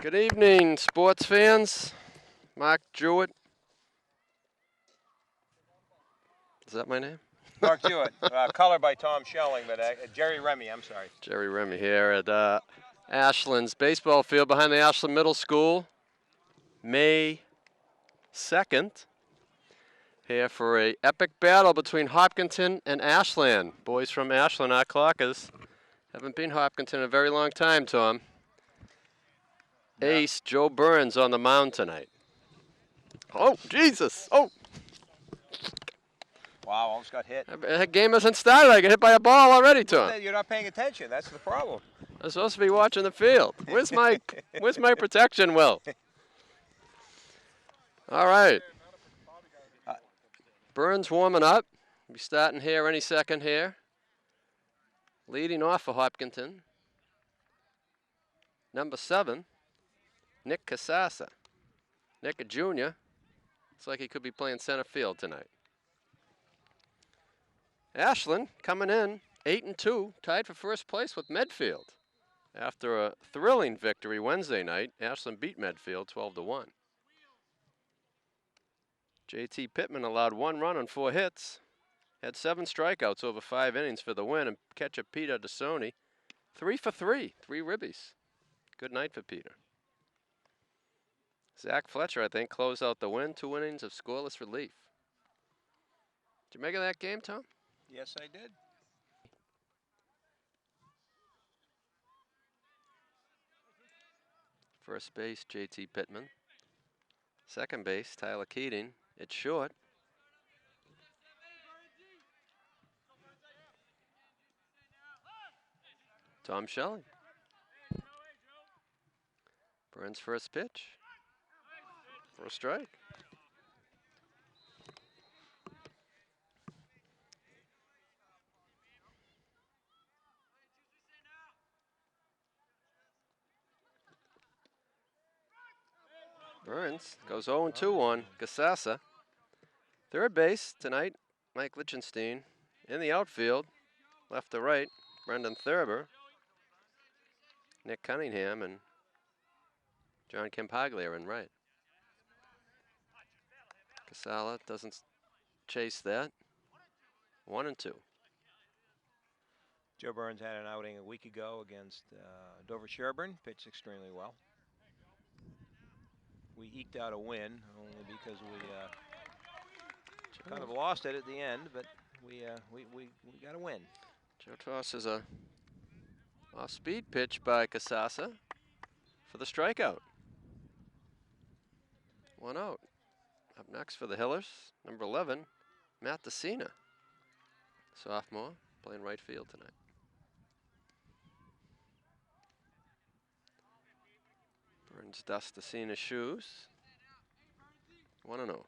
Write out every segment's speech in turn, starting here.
Good evening, sports fans. Mark Jewett. Is that my name? Mark Jewett. Color by Tom Schelling, but Jerry Remy, I'm sorry. Jerry Remy here at Ashland's baseball field behind the Ashland Middle School. May 2nd. Here for a epic battle between Hopkinton and Ashland. Boys from Ashland, our clockers. Haven't been Hopkinton in a very long time, Tom. Yeah. Ace Joe Burns on the mound tonight. Oh, Jesus. Oh. Wow, almost got hit. That game hasn't started. I got hit by a ball already, Tom. You're not paying attention. That's the problem. I'm supposed to be watching the field. Where's my protection, Will? All right. Burns warming up. Be starting here any second here. Leading off for Hopkinton. Number 7, Nick Casassa. Nick, a junior. Looks like he could be playing center field tonight. Ashland coming in 8-2, tied for first place with Medfield. After a thrilling victory Wednesday night, Ashland beat Medfield 12-1. JT Pittman allowed 1 run on 4 hits. Had 7 strikeouts over 5 innings for the win, and catcher Peter DeSoni, 3 for 3, 3 ribbies. Good night for Peter. Zach Fletcher, I think, closed out the win, 2 innings of scoreless relief. Did you make of that game, Tom? Yes, I did. First base, JT Pittman. Second base, Tyler Keating. It's short. Tom Schelling. Burns' first pitch. For a strike. Burns goes 0-2 on Casassa. Third base tonight, Mike Lichtenstein. In the outfield, left to right, Brendan Thurber, Nick Cunningham, and John Campaglia in right. Casala doesn't chase that. 1-2. Joe Burns had an outing a week ago against Dover Sherburne, pitched extremely well. We eked out a win only because we kind of lost it at the end, but we got a win. Joe tosses a off-speed pitch by Casassa for the strikeout. 1 out. Up next for the Hillers, number 11, Matt DeCina. Sophomore, playing right field tonight. Burns dusts DeCina's shoes. 1-0.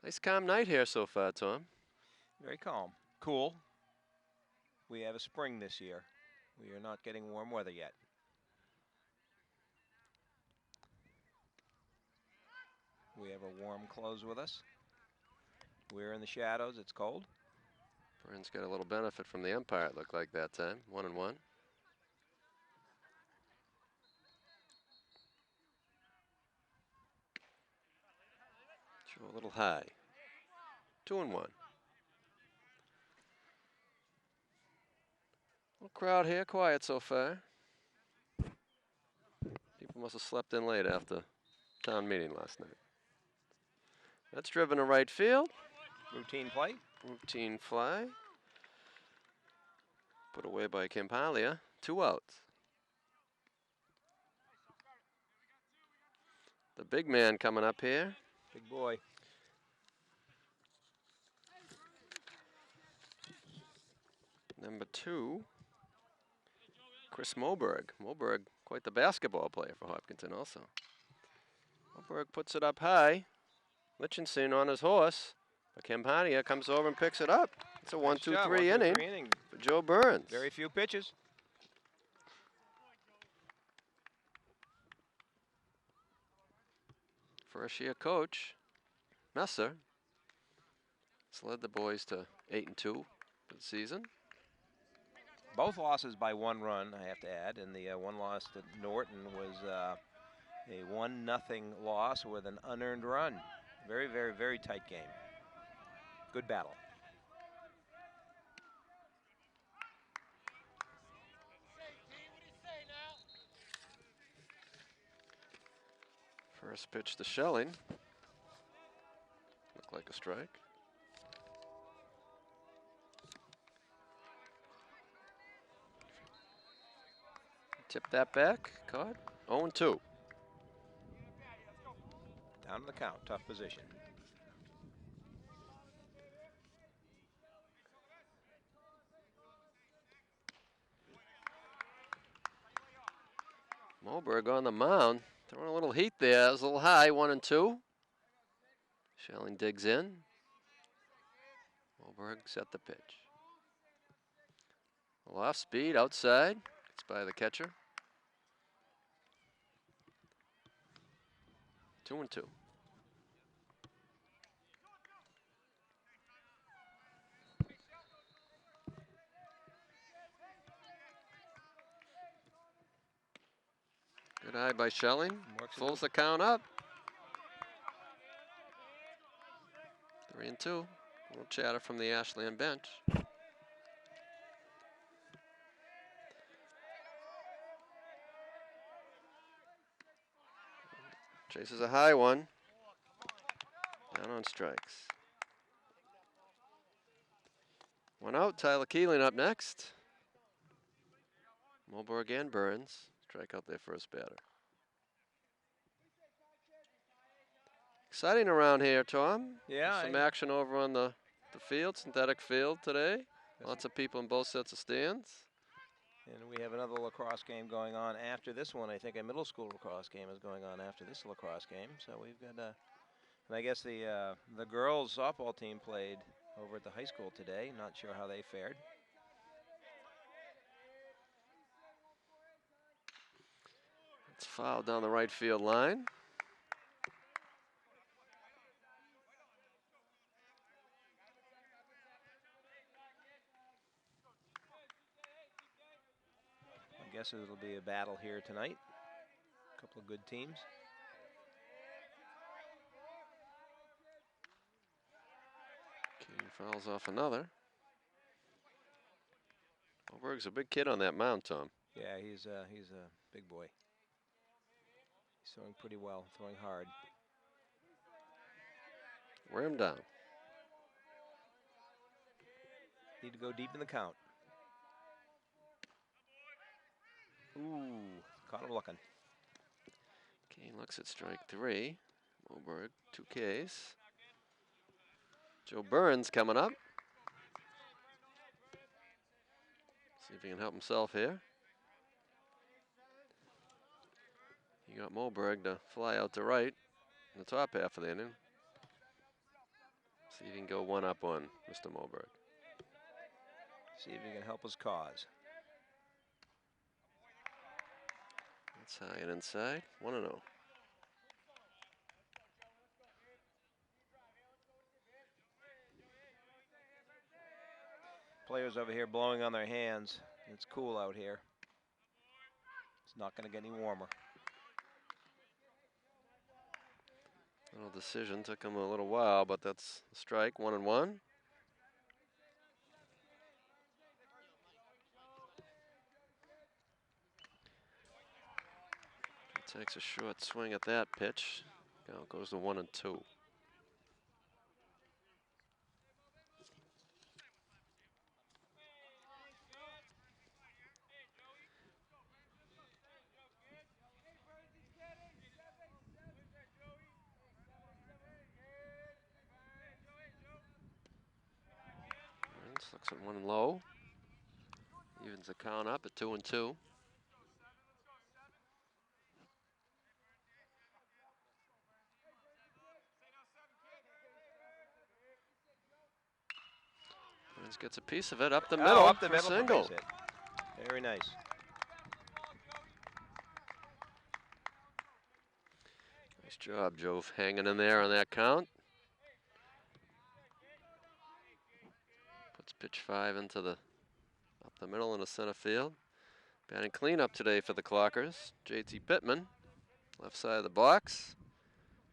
Nice calm night here so far, Tom. Very calm. Cool. We have a spring this year. We are not getting warm weather yet. We have a warm close with us. We're in the shadows. It's cold. Burns got a little benefit from the umpire, it looked like that time. 1-1. A little high. 2-1. Little crowd here, quiet so far. People must have slept in late after town meeting last night. That's driven to right field. Routine play. Routine fly. Put away by Campaglia. 2 outs. The big man coming up here. Big boy. Number 2, Chris Moberg. Moberg, quite the basketball player for Hopkinton also. Moberg puts it up high. Lichtenstein on his horse. But Campaglia comes over and picks it up. It's a 1-2-3 inning for Joe Burns. Very few pitches. First year coach, Messer, has led the boys to 8-2 for the season. Both losses by 1 run, I have to add, and the one loss to Norton was a 1-0 loss with an unearned run. Very, very, very tight game. Good battle. First pitch to Schelling. Looked like a strike. Tip that back. Caught. 0-2. Down to the count. Tough position. Moberg on the mound. Throwing a little heat there. It was a little high. 1-2. Schelling digs in. Moberg set the pitch. A little off speed outside. Gets by the catcher. 2-2. Good eye by Schelling. Pulls the count up. 3-2. A little chatter from the Ashland bench. Chases a high one. Down on strikes. 1 out. Tyler Keeling up next. Moberg and Burns strike out their first batter. Exciting around here, Tom. Yeah. Some action over on the field, synthetic field today. Lots of people in both sets of stands. And we have another lacrosse game going on after this one. I think a middle school lacrosse game is going on after this lacrosse game. So we've got and I guess the girls softball team played over at the high school today. Not sure how they fared. It's fouled down the right field line. I guess it'll be a battle here tonight. A couple of good teams. Keating fouls off another. Moberg's a big kid on that mound, Tom. Yeah, he's a big boy. He's throwing pretty well, throwing hard. Wear him down. Need to go deep in the count. Ooh, caught him looking. Kane looks at strike 3. Moberg, 2 Ks. Joe Burns coming up. See if he can help himself here. You got Moberg to fly out to right in the top half of the inning. See if he can go 1 up on Mr. Moberg. See if he can help his cause. That's high and inside. 1-0. Players over here blowing on their hands. It's cool out here. It's not going to get any warmer. Little decision took him a little while, but that's a strike. 1-1. Takes a short swing at that pitch. Count goes to 1-2. Looks at 1 low. Evens the count up at 2-2. Burns gets a piece of it up the middle. Up the middle. Single. Hit. Very nice. Nice job, Joe, hanging in there on that count. Puts pitch 5 into the the middle and the center field. Batting cleanup today for the Clockers. JT Pittman, left side of the box.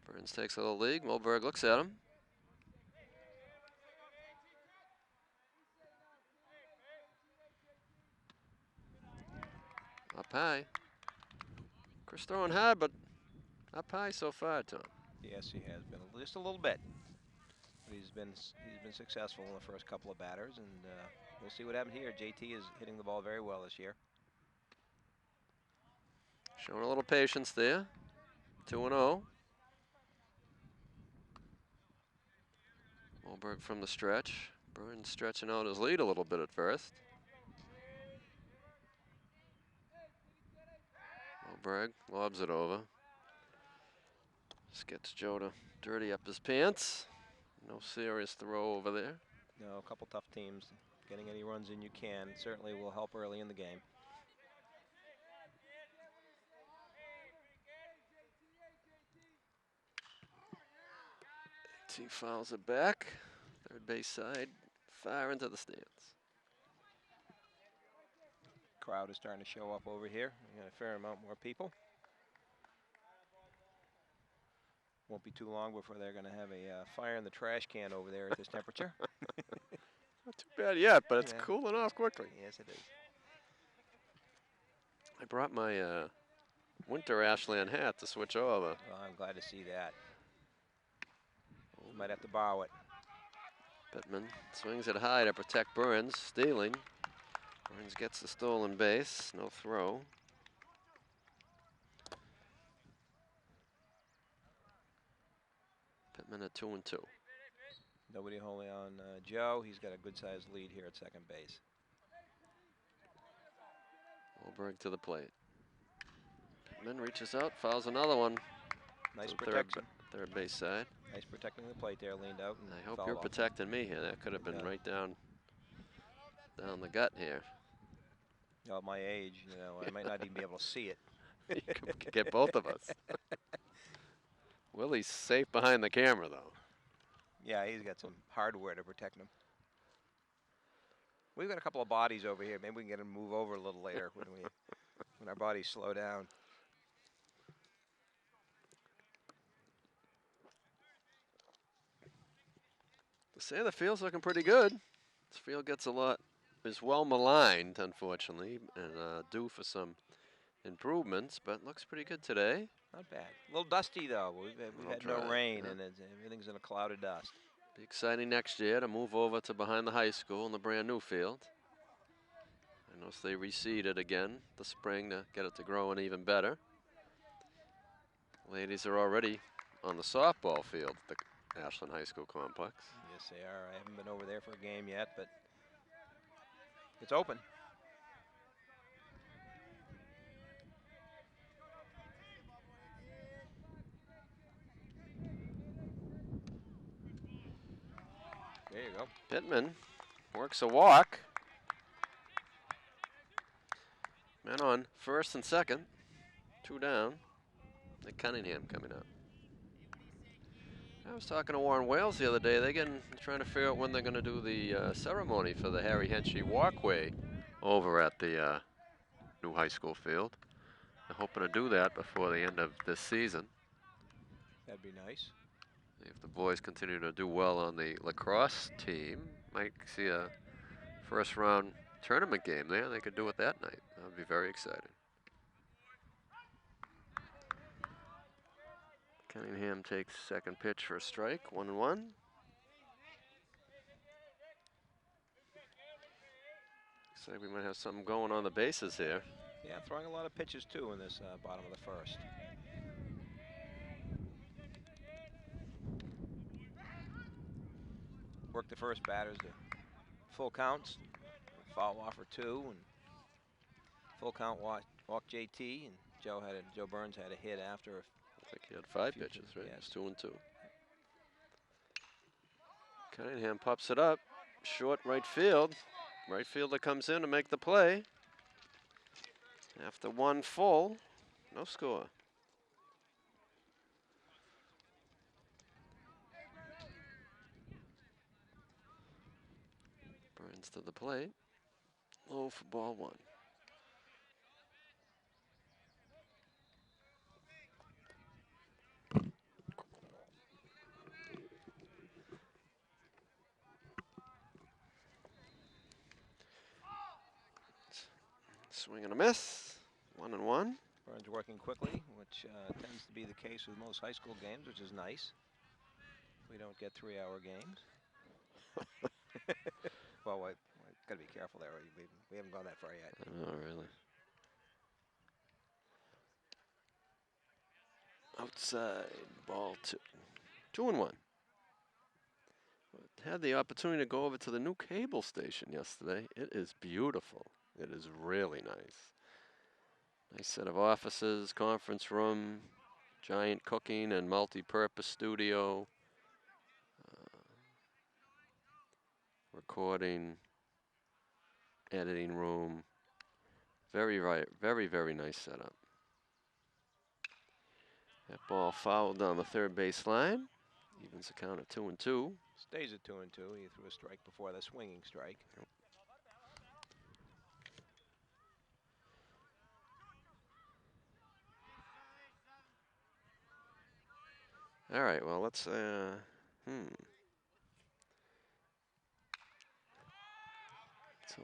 Burns takes a little lead. Moberg looks at him. Up high. Chris throwing hard, but up high so far, Tom. Yes, he has been just a little bit. But he's been successful in the first couple of batters, and we'll see what happens here. JT is hitting the ball very well this year. Showing a little patience there. 2-0. Moberg from the stretch. Burns stretching out his lead a little bit at first. Moberg lobs it over. Just gets Joe to dirty up his pants. No serious throw over there. No, a couple tough teams. Getting any runs in you can certainly will help early in the game. He fouls it back. Third base side, far into the stands. Crowd is starting to show up over here. We got a fair amount more people. Won't be too long before they're going to have a fire in the trash can over there at this temperature. Not too bad yet, but it's Yeah. cooling off quickly. Yes, it is. I brought my winter Ashland hat to switch over. Well, I'm glad to see that. Might have to borrow it. Pittman swings it high to protect Burns, stealing. Burns gets the stolen base, no throw. Pittman at 2-2. Nobody holding on Joe. He's got a good-sized lead here at second base. Moberg to the plate. Pittman reaches out, fouls another one. Nice to protection. Third base side. Nice protecting the plate there, leaned out. And I hope fouled you're off. protecting me here. That could have been Yeah. right down the gut here. At my age, you know, I might not even be able to see it. You could get both of us. Willie's safe behind the camera, though. Yeah, he's got some hardware to protect him. We've got a couple of bodies over here. Maybe we can get him to move over a little later when our bodies slow down. To say the field's looking pretty good. This field gets is well maligned, unfortunately, and due for some improvements, but looks pretty good today. Not bad. A little dusty, though. We've had no dry, rain, yeah. and everything's in a cloud of dust. Be exciting next year to move over to behind the high school in the brand new field. I notice they reseeded again this spring to get it to growing even better. Ladies are already on the softball field at the Ashland High School complex. Yes, they are. I haven't been over there for a game yet, but it's open. There you go. Pittman works a walk. Men on first and second. 2 down. Nick Cunningham coming up. I was talking to Warren Wales the other day. They're trying to figure out when they're going to do the ceremony for the Harry Henshey walkway over at the new high school field. They're hoping to do that before the end of this season. That'd be nice. If the boys continue to do well on the lacrosse team, might see a first round tournament game there. They could do it that night. That would be very exciting. Cunningham takes second pitch for a strike, 1-1. Looks like we might have something going on the bases here. Yeah, throwing a lot of pitches, too, in this bottom of the first. Work the first batters to full counts, foul off for 2, and full count walk JT, and Joe Burns had a hit after. I think he had 5 pitches, right? Yes. It was 2-2. Cunningham pops it up, short right field. Right fielder comes in to make the play. After 1 full, no score. Burns to the plate. Low for ball one. Swing and a miss. 1-1. Burns working quickly, which tends to be the case with most high school games, which is nice. We don't get 3-hour games. Well, we got to be careful there. We haven't gone that far yet. Oh, really? Outside, ball 2. 2-1. Had the opportunity to go over to the new cable station yesterday. It is beautiful. It is really nice. Nice set of offices, conference room, giant cooking and multi-purpose studio, recording, editing room. Very, very nice setup. That ball fouled down the third base line. Evens the count at 2-2. Stays at 2-2. He threw a strike before the swinging strike. Yep. All right, well, let's, It's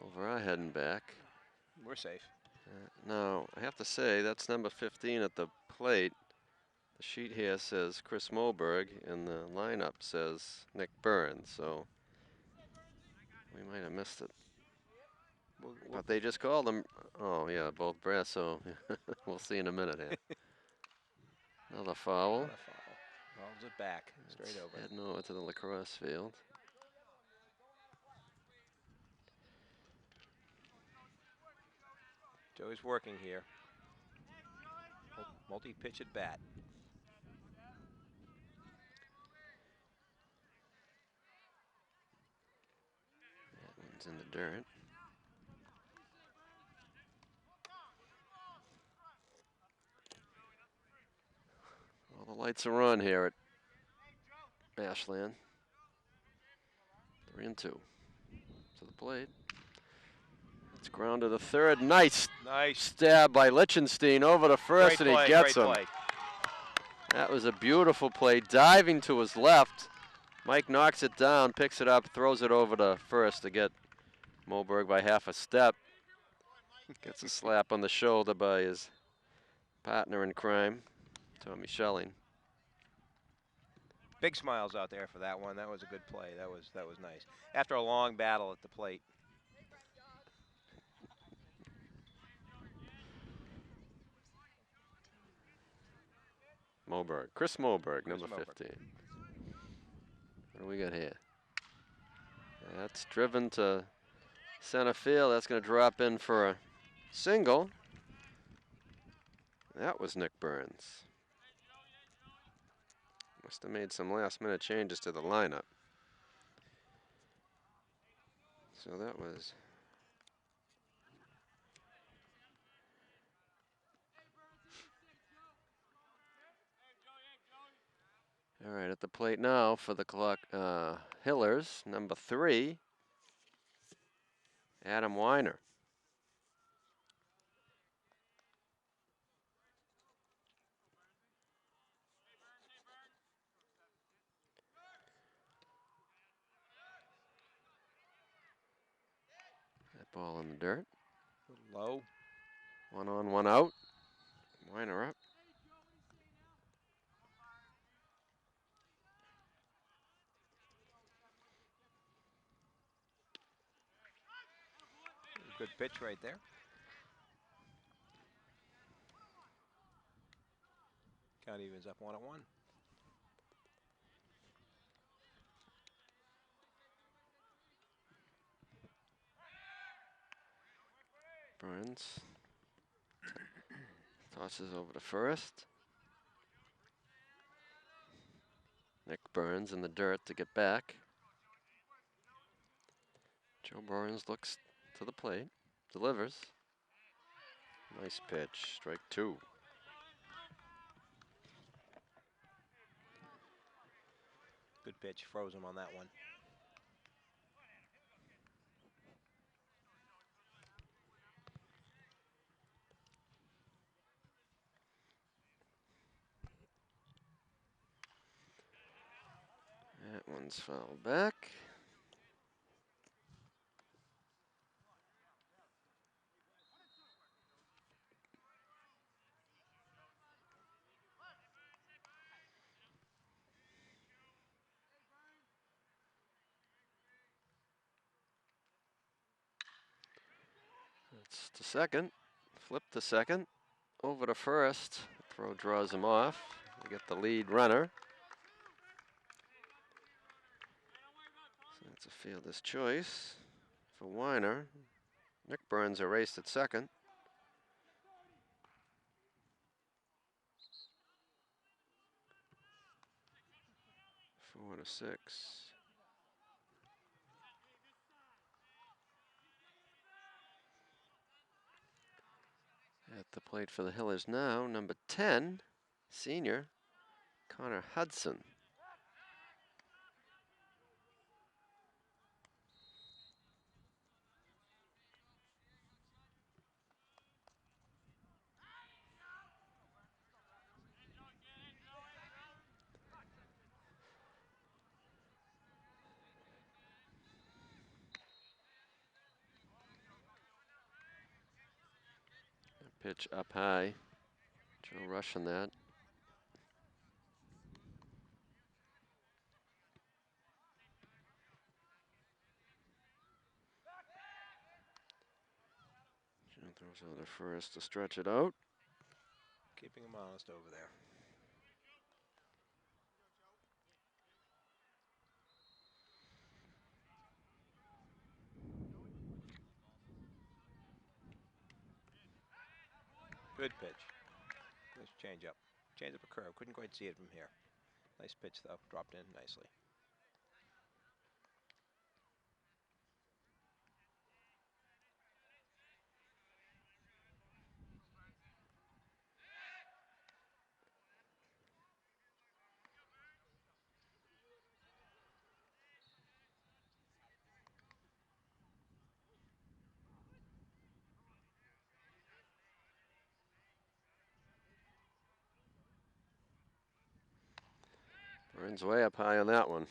over our head and back. We're safe. Now, I have to say, that's number 15 at the plate. The sheet here says Chris Moberg, and the lineup says Nick Burns, so we might have missed it. But they just called them, oh, yeah, both brass, so we'll see in a minute here. Another foul. Not a foul. Rolls it back, straight over. Heading over to the lacrosse field. Joey's working here. Multi-pitch at bat. That one's in the dirt. All the lights are on here at Ashland. 3-2. To the plate. It's ground to the third. Nice stab by Lichtenstein over to first, and he gets him. Play. That was a beautiful play. Diving to his left. Mike knocks it down, picks it up, throws it over to first to get Moberg by half a step. Gets a slap on the shoulder by his partner in crime, Tommy Schelling. Big smiles out there for that one. That was a good play. That was nice. After a long battle at the plate. Moberg. Chris Moberg, Chris number Moberg. 15. What do we got here? That's driven to center field. That's going to drop in for a single. That was Nick Burns. Must have made some last-minute changes to the lineup. So that was... All right, at the plate now for the clock, Hillers, number 3, Adam Weiner. That ball in the dirt. Low. 1 on, 1 out. Weiner up. Good pitch right there. Count evens up 1-1. Burns tosses over to first. Nick Burns in the dirt to get back. Joe Burns looks to the plate, delivers. Nice pitch, strike 2. Good pitch, froze him on that one. That one's fouled back. That's to second. Flip to second. Over to first. Throw draws him off. We get the lead runner. So that's a fielder's choice for Weiner. Nick Burns erased at second. 4-6. At the plate for the Hillers now, number 10, senior, Connor Hudson. Pitch up high. Joe rushing that. Joe throws over to first to stretch it out. Keeping him honest over there. Good pitch. Nice change up. Change up a curve. Couldn't quite see it from here. Nice pitch though. Dropped in nicely. Burns way up high on that one.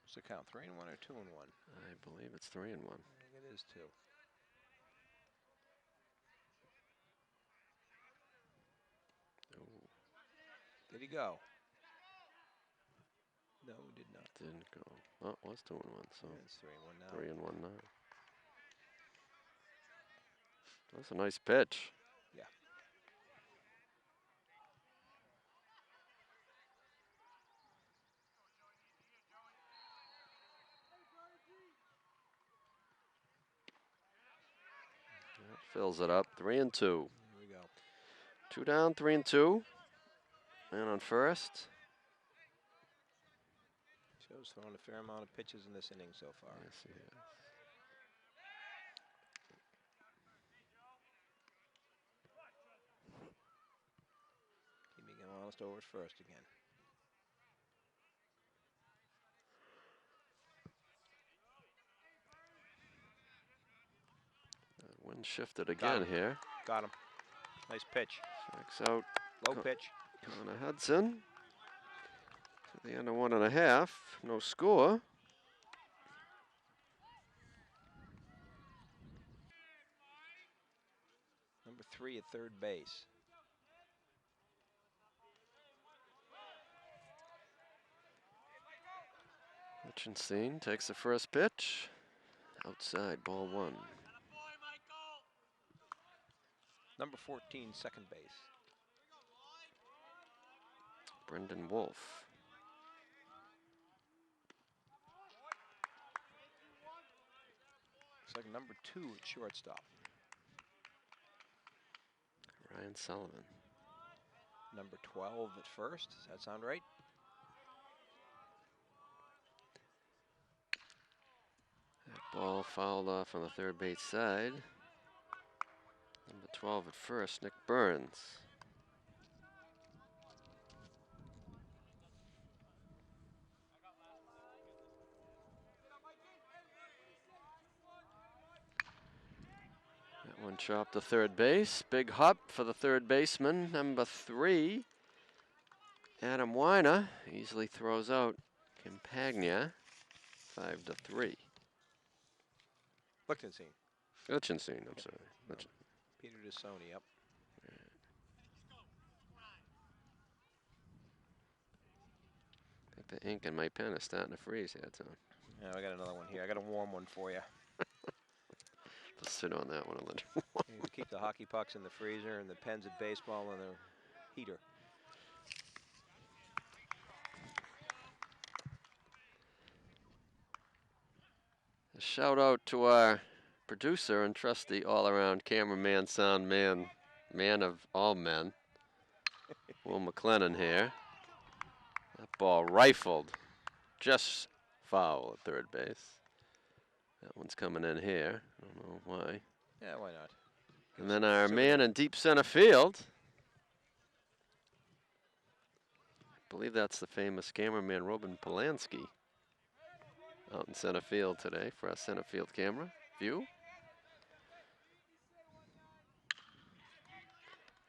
What's the count? 3-1 or 2-1? I believe it's 3-1. I think it is 2. Ooh. Did he go? No, he did not. Didn't go. Oh, it was 2-1, so Yeah, it's 3-1 now. 3-1 now. That's a nice pitch. Yeah. That fills it up. 3-2. Here we go. 2 down, 3-2. Man on first. Joe's thrown a fair amount of pitches in this inning so far. Yes, he is. Keeping him honest over at first again. Wind shifted again here. Got him. Nice pitch. Strikes out Low pitch. Connor Hudson. To the end of 1.5. No score. Number 3 at third base. Hutchinson takes the first pitch. Outside, ball 1. Number 14, second base. Brendan Wolf. Looks like number 2 at shortstop. Ryan Sullivan. Number 12 at first. Does that sound right? That ball fouled off on the third base side. Number 12 at first, Nick Burns. That One chop to third base. Big hop for the third baseman, number 3. Adam Weiner easily throws out Campagna, 5-3. Lichtenstein. Lichtenstein, I'm sorry. No. Peter DeSony, yep. I think the ink in my pen is starting to freeze here, Tom. Yeah, I got another one here. I got a warm one for you. Let's sit on that one a little. You can keep the hockey pucks in the freezer and the pens at baseball in the heater. A shout out to our producer and trusty all-around cameraman, sound man, man of all men, Will McLennan here. That ball rifled, just foul at third base. That one's coming in here. I don't know why. Yeah, why not? And then our man in deep center field. I believe that's the famous cameraman Robin Polanski out in center field today for our center field camera view.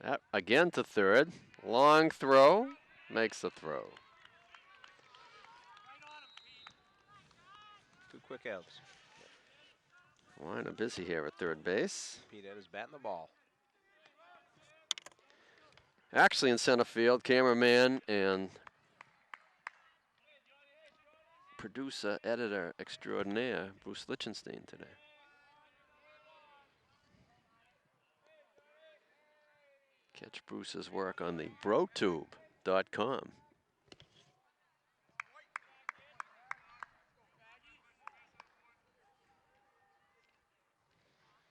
That again to third. Long throw. Makes the throw. 2 quick outs. Weiner busy here at third base. Pete Ed is batting the ball. Actually in center field, cameraman and producer, editor extraordinaire, Bruce Lichtenstein today. Catch Bruce's work on the brotube.com.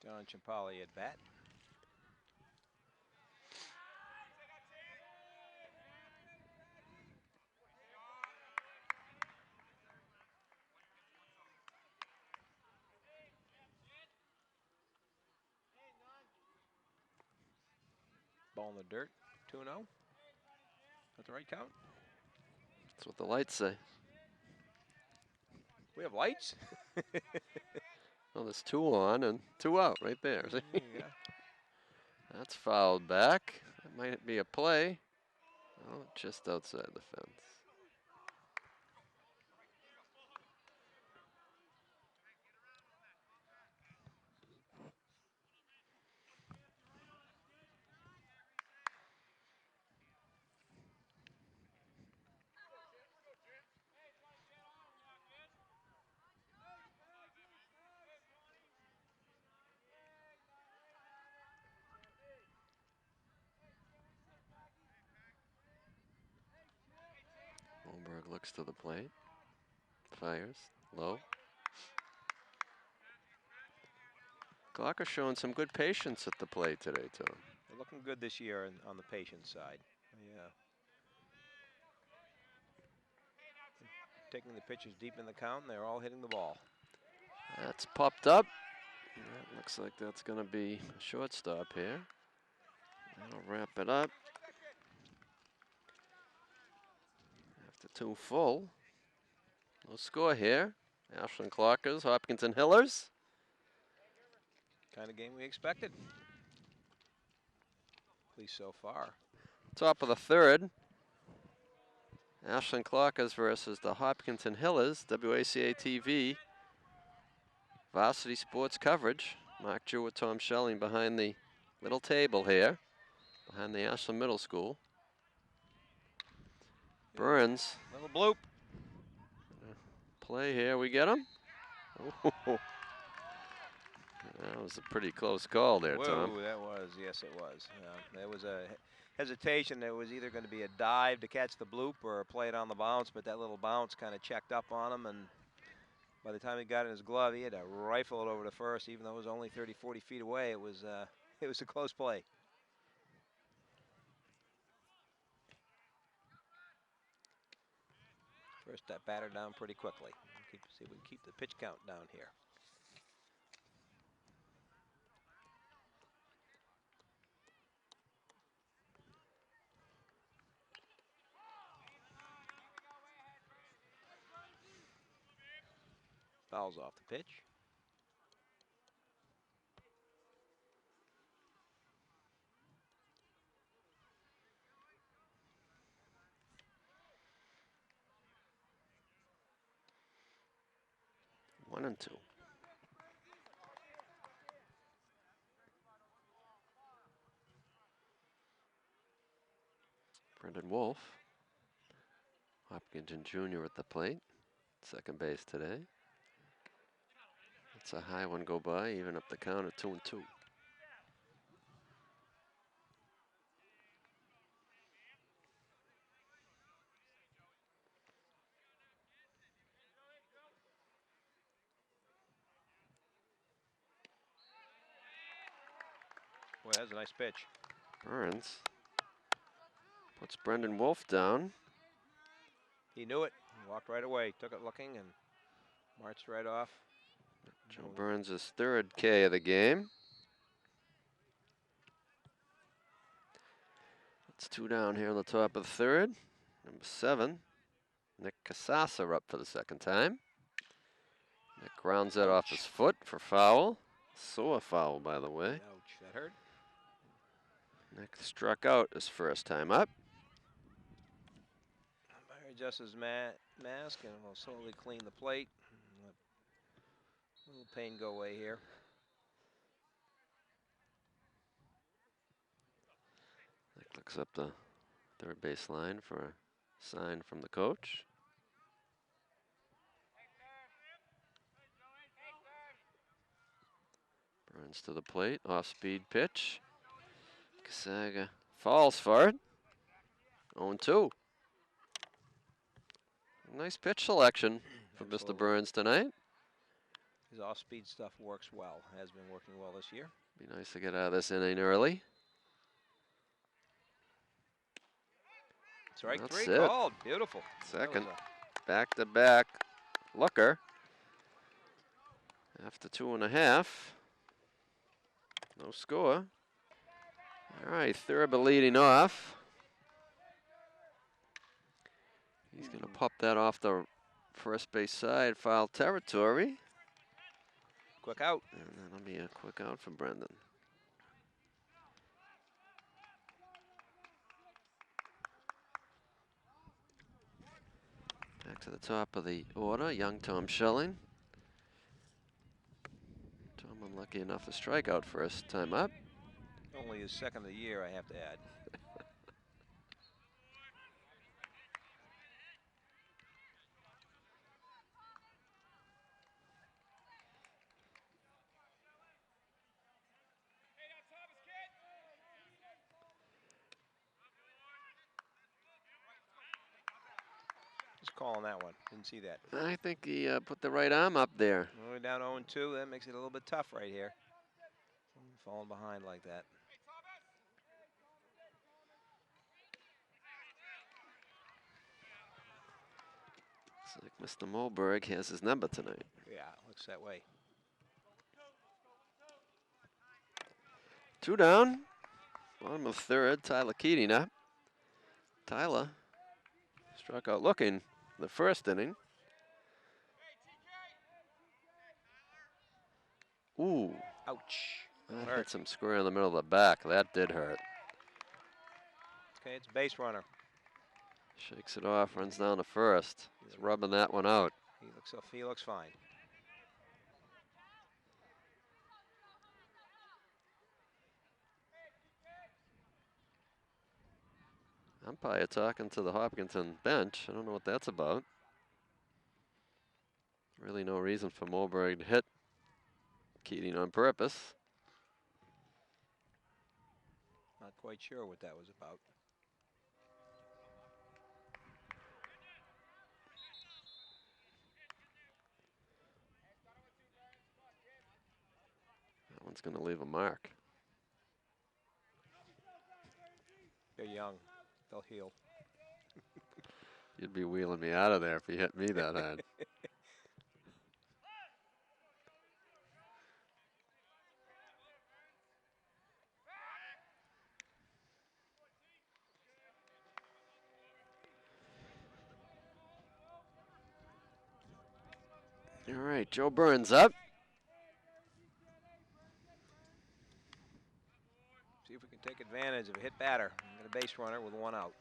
John Chiampoli at bat. Ball in the dirt. 2-0. That's the right count. That's what the lights say. We have lights. Well, there's 2 on and 2 out right there. See? Yeah. That's fouled back. That might be a play. Oh, just outside the fence. Holmberg looks to the plate. Fires. Low. Glocker showing some good patience at the plate today, Tom. They're looking good this year on the patience side. Yeah. Taking the pitches deep in the count, and they're all hitting the ball. That's popped up. That looks like that's going to be a shortstop here. That'll wrap it up. After 2 full. No score here. Ashland Clockers, Hopkinton Hillers. Kind of game we expected. At least so far. Top of the third. Ashland Clockers versus the Hopkinton Hillers. WACA-TV. Varsity sports coverage. Mark Jewett, Tom Schelling behind the little table here. Behind the Ashland Middle School. Burns. Little bloop. Play here, we get him. Oh, that was a pretty close call there, Whoa, Tom. that was, yes it was. There was a hesitation. There was either going to be a dive to catch the bloop or a play it on the bounce, but that little bounce kind of checked up on him, and by the time he got in his glove, he had to rifle it over to first, even though it was only 30, 40 feet away. It was a close play. First that batter down pretty quickly. See if we can keep the pitch count down here. Fouls off the pitch. 1-2. Brendan Wolf, Hopkinton Jr. at the plate, second base today. It's a high one go by, even up the count at 2-2. Boy, that's a nice pitch. Burns puts Brendan Wolf down. He knew it. He walked right away. Took it looking and marched right off. Joe Burns' third K of the game. It's 2 down here on the top of the third. Number 7, Nick Casasa up for the second time. Nick grounds that off his foot for foul. So a foul, by the way. Ouch, that hurt. Nick struck out his first time up. Umpire adjusts his mask and will slowly clean the plate. Let a little pain go away here. Nick looks up the third base line for a sign from the coach. Burns to the plate, off-speed pitch. Casaga falls for it. 0-2. Nice pitch selection for Mr. Burns tonight. His off-speed stuff works well. Has been working well this year. Be nice to get out of this inning early. Strike That's 3 it. called. Beautiful. Second back-to-back looker. After 2.5. No score. All right, Thurber leading off. He's going to pop that off the first base side, foul territory. Quick out. And that'll be a quick out for Brendan. Back to the top of the order, young Tom Schelling. Tom unlucky enough to strike out first time up. Only his second of the year, I have to add. Just calling that one. Didn't see that. I think he put the right arm up there. We're down 0-2. That makes it a little bit tough right here. Falling behind like that. Looks like Mr. Moberg has his number tonight. Yeah, looks that way. 2 down. Bottom of third, Tyler Keating up. Tyler struck out looking the first inning. Ooh. Ouch. That Hurt. hits him square in the middle of the back. That did hurt. Okay, it's base runner. Shakes it off, runs down to first. He's rubbing that one out. He looks fine. Umpire talking to the Hopkinton bench. I don't know what that's about. Really no reason for Moberg to hit Keating on purpose. Not quite sure what that was about. That one's going to leave a mark. They're young. They'll heal. You'd be wheeling me out of there if you hit me that hard. All right, Joe Burns up. See if we can take advantage of a hit batter and get a base runner with 1 out.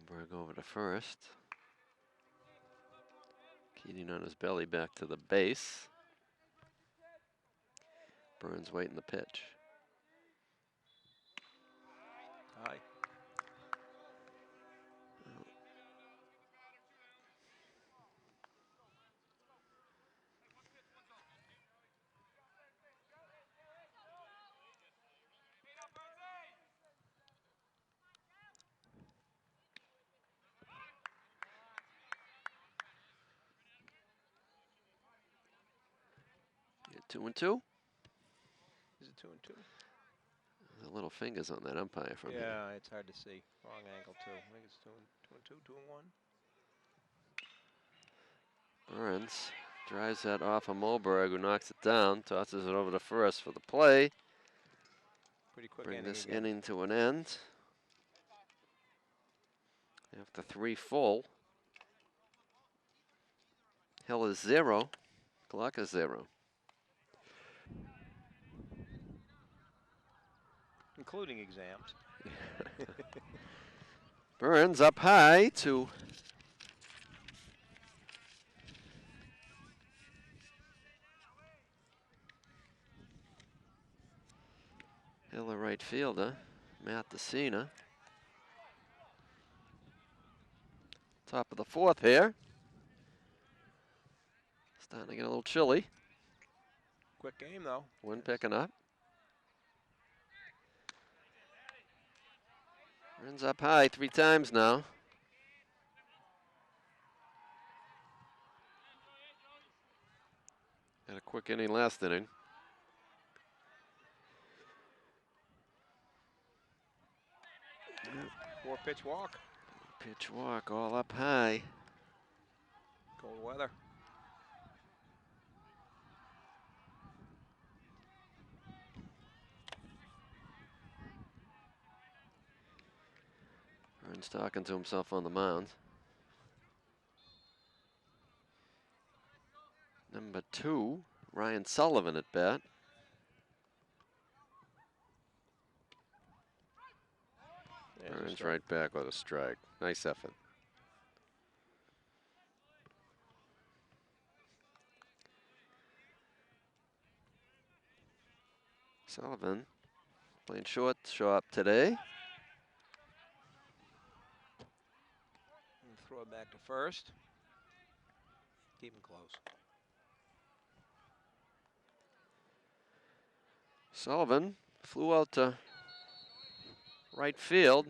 Moberg over to first. Keating on his belly back to the base. Burns waiting the pitch. High. Yeah, 2-2. Is it 2-2? The little fingers on that umpire from here. Yeah, it's hard to see. Wrong angle too. I think it's 2-2, 2-1. Burns drives that off of Moberg, who knocks it down, tosses it over to first for the play. Pretty quick Bring inning this again. inning to an end. After 3 full. Hill is 0. Glock is 0. Including exams. Burns up high to Hill, a right fielder. Matt DeCina. Top of the 4th here. Starting to get a little chilly. Quick game though. Wind picking up. Burns up high 3 times now. Had a quick inning last inning. Four-pitch walk. Pitch walk all up high. Cold weather. Burns talking to himself on the mound. Number 2, Ryan Sullivan at bat. Burns right back with a strike. Nice effort. Sullivan playing shortstop today. And throw it back to first. Keep him close. Sullivan flew out to right field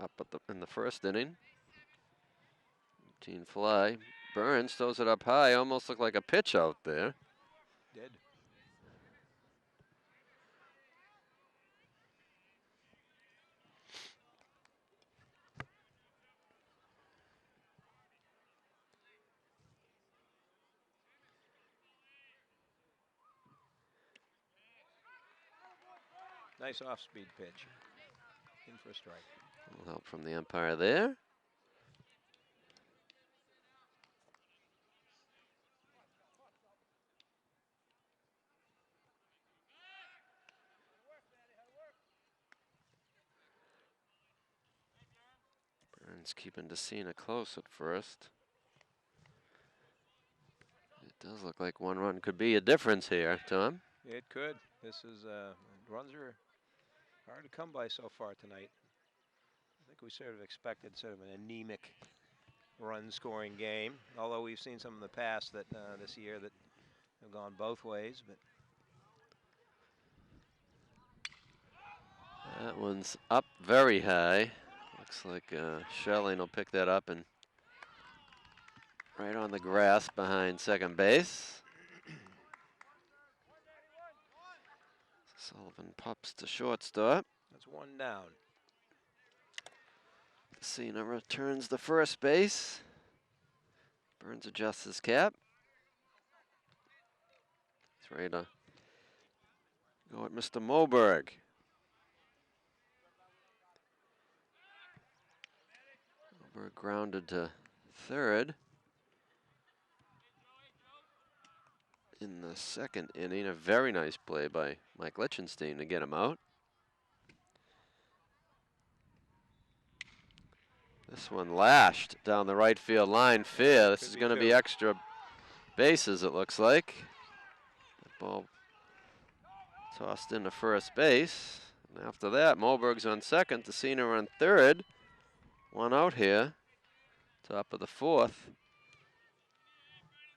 up in the first inning. Routine fly. Burns throws it up high. Almost looked like a pitch out there. Did. Nice off-speed pitch. In for a strike. A little help from the umpire there. Burns keeping DeCina close at first. It does look like 1 run could be a difference here, Tom. It could. This is runs are hard to come by so far tonight. I think we sort of expected sort of an anemic run-scoring game, although we've seen some in the past that this year that have gone both ways. But that one's up very high. Looks like Schelling will pick that up and right on the grass behind second base. Sullivan pops to shortstop. that's 1 down. DeCina returns to first base. Burns adjusts his cap. He's ready to go at Mr. Moberg. Moberg grounded to third in the 2nd inning. A very nice play by Mike Lichtenstein to get him out. This one lashed down the right field line. Fair. This Could is be going to be two. extra bases, it looks like. That ball tossed into first base. And after that, Moberg's on second. Tessina on third. One out here. Top of the fourth.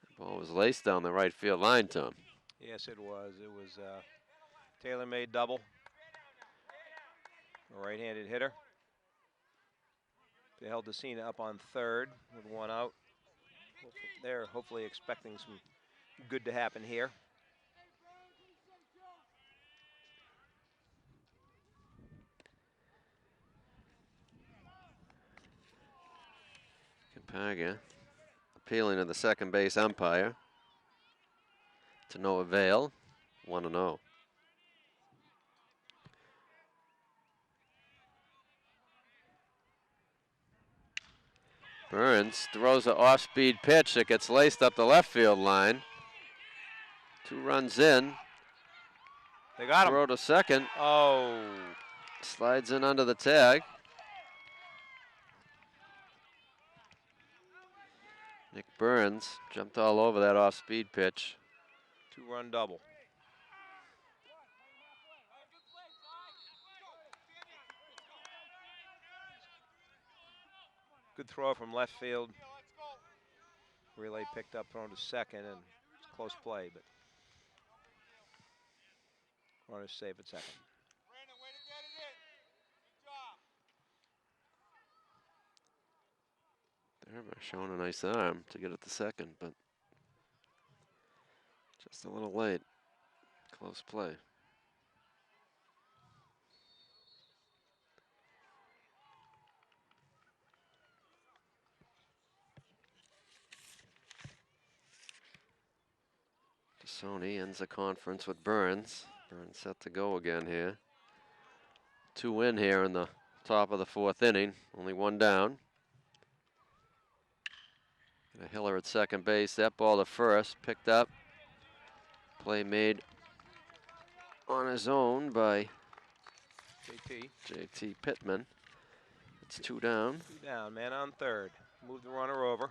The ball was laced down the right field line, Tom. Yes, it was. It was tailor-made double. A right-handed hitter. They held Tessina up on third with one out. They're hopefully expecting some good to happen here. Campaga appealing to the second base umpire. To no avail. 1-0. Burns throws an off-speed pitch that gets laced up the left field line. 2 runs in. They got him. Throw to second. Oh. Slides in under the tag. Nick Burns jumped all over that off-speed pitch. 2-run double. Good throw from left field. Relay picked up, thrown to second, and it's close play, but runners safe at second. They're showing a nice arm to get it to second, but just a little late. Close play. Sony ends the conference with Burns. Burns set to go again here. 2 in here in the top of the 4th inning. Only 1 down. And a Hiller at second base. That ball to first. Picked up. Play made on his own by JT Pittman. It's 2 down. 2 down, man on third. Move the runner over.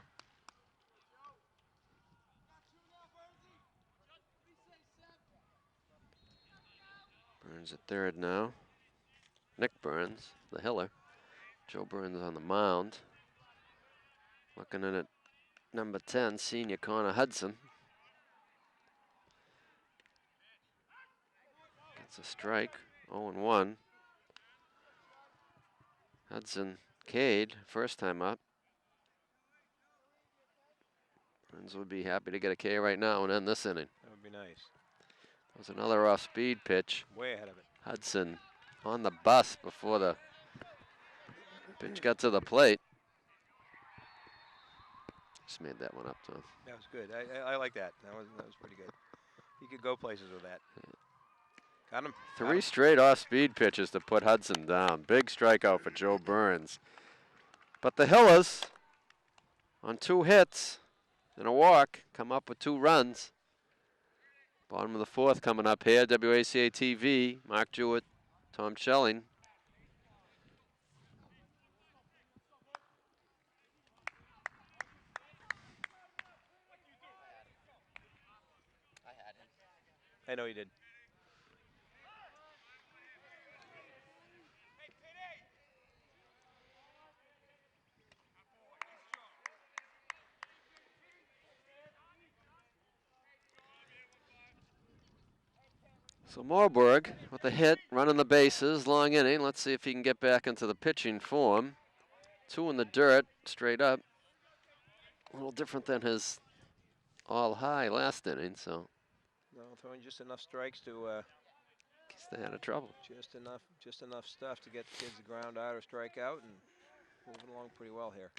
Burns at third now. Nick Burns, the Hiller. Joe Burns on the mound. Looking in at number 10, senior Connor Hudson. Gets a strike, 0-1. Hudson Cade, first time up. Burns would be happy to get a K right now and end this inning. That would be nice. That was another off-speed pitch. Way ahead of it. Hudson on the bus before the pitch got to the plate. Just made that one up, Tom. That was good. I like that. That was pretty good. He could go places with that. Got him. 3 straight off-speed pitches to put Hudson down. Big strikeout for Joe Burns. But the Hillers, on 2 hits and a walk, come up with 2 runs. Bottom of the 4th coming up here. WACA-TV, Mark Jewett, Tom Schelling. I know he did. So Moorburg with a hit, running the bases, long inning. Let's see if he can get back into the pitching form. 2 in the dirt, straight up. A little different than his all high last inning, so. No, throwing just enough strikes to Stay out of trouble. just enough stuff to get the kids to ground out or strike out, and moving along pretty well here.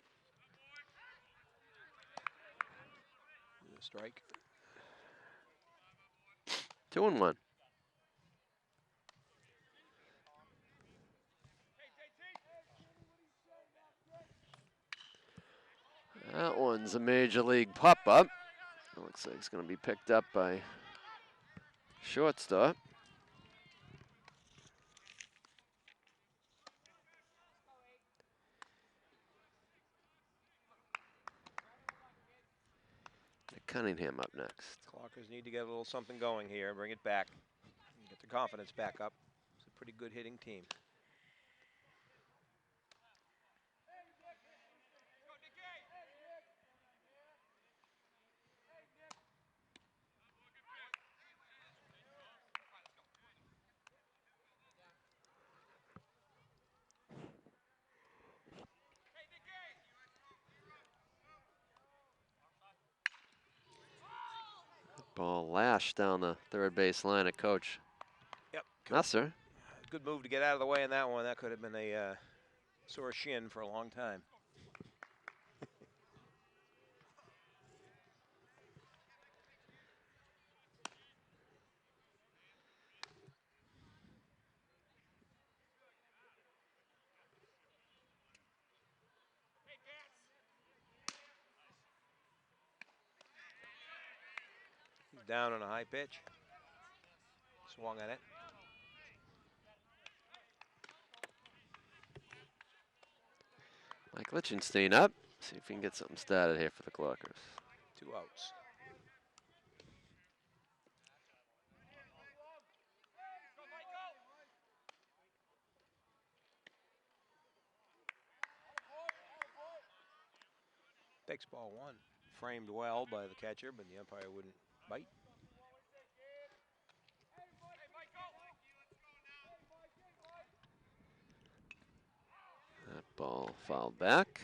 A strike. 2-1. That one's a major league pop-up. It looks like it's going to be picked up by shortstop. Cunningham up next. Clockers need to get a little something going here, bring it back, get their confidence back up. It's a pretty good hitting team. Ball lashed down the third base line at Coach Yep. Messer. Good move to get out of the way in that one. That could have been a sore shin for a long time. Down on a high pitch. Swung at it. Mike Lichtenstein up. See if we can get something started here for the Clockers. 2 outs. Takes ball 1. Framed well by the catcher, but the umpire wouldn't bite. That ball fouled back.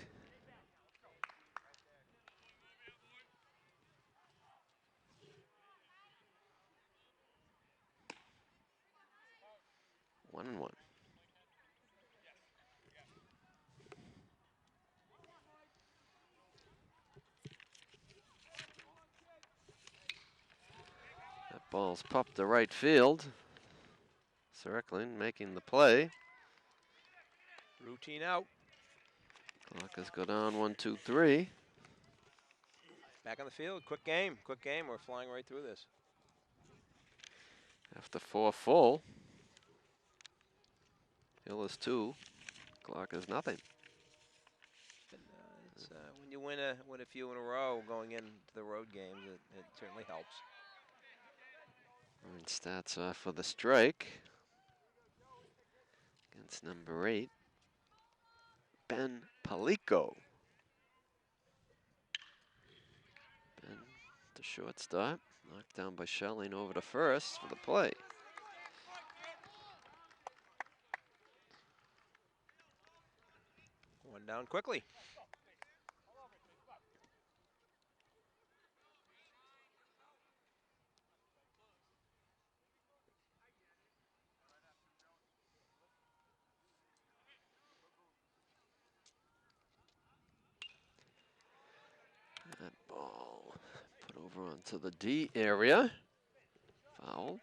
One and one. That ball's popped to right field. Circling, making the play. Routine out. Clockers go down 1, 2, 3. Back on the field. Quick game. Quick game. We're flying right through this. After 4 full. Hill is 2. Clockers nothing. And, when you win a few in a row going into the road games, it certainly helps. And stats off for the strike. Against number 8, Ben Palico. Ben, the shortstop, knocked down by Schelling over to first for the play. One down quickly. That ball put over onto the D area. Fouled.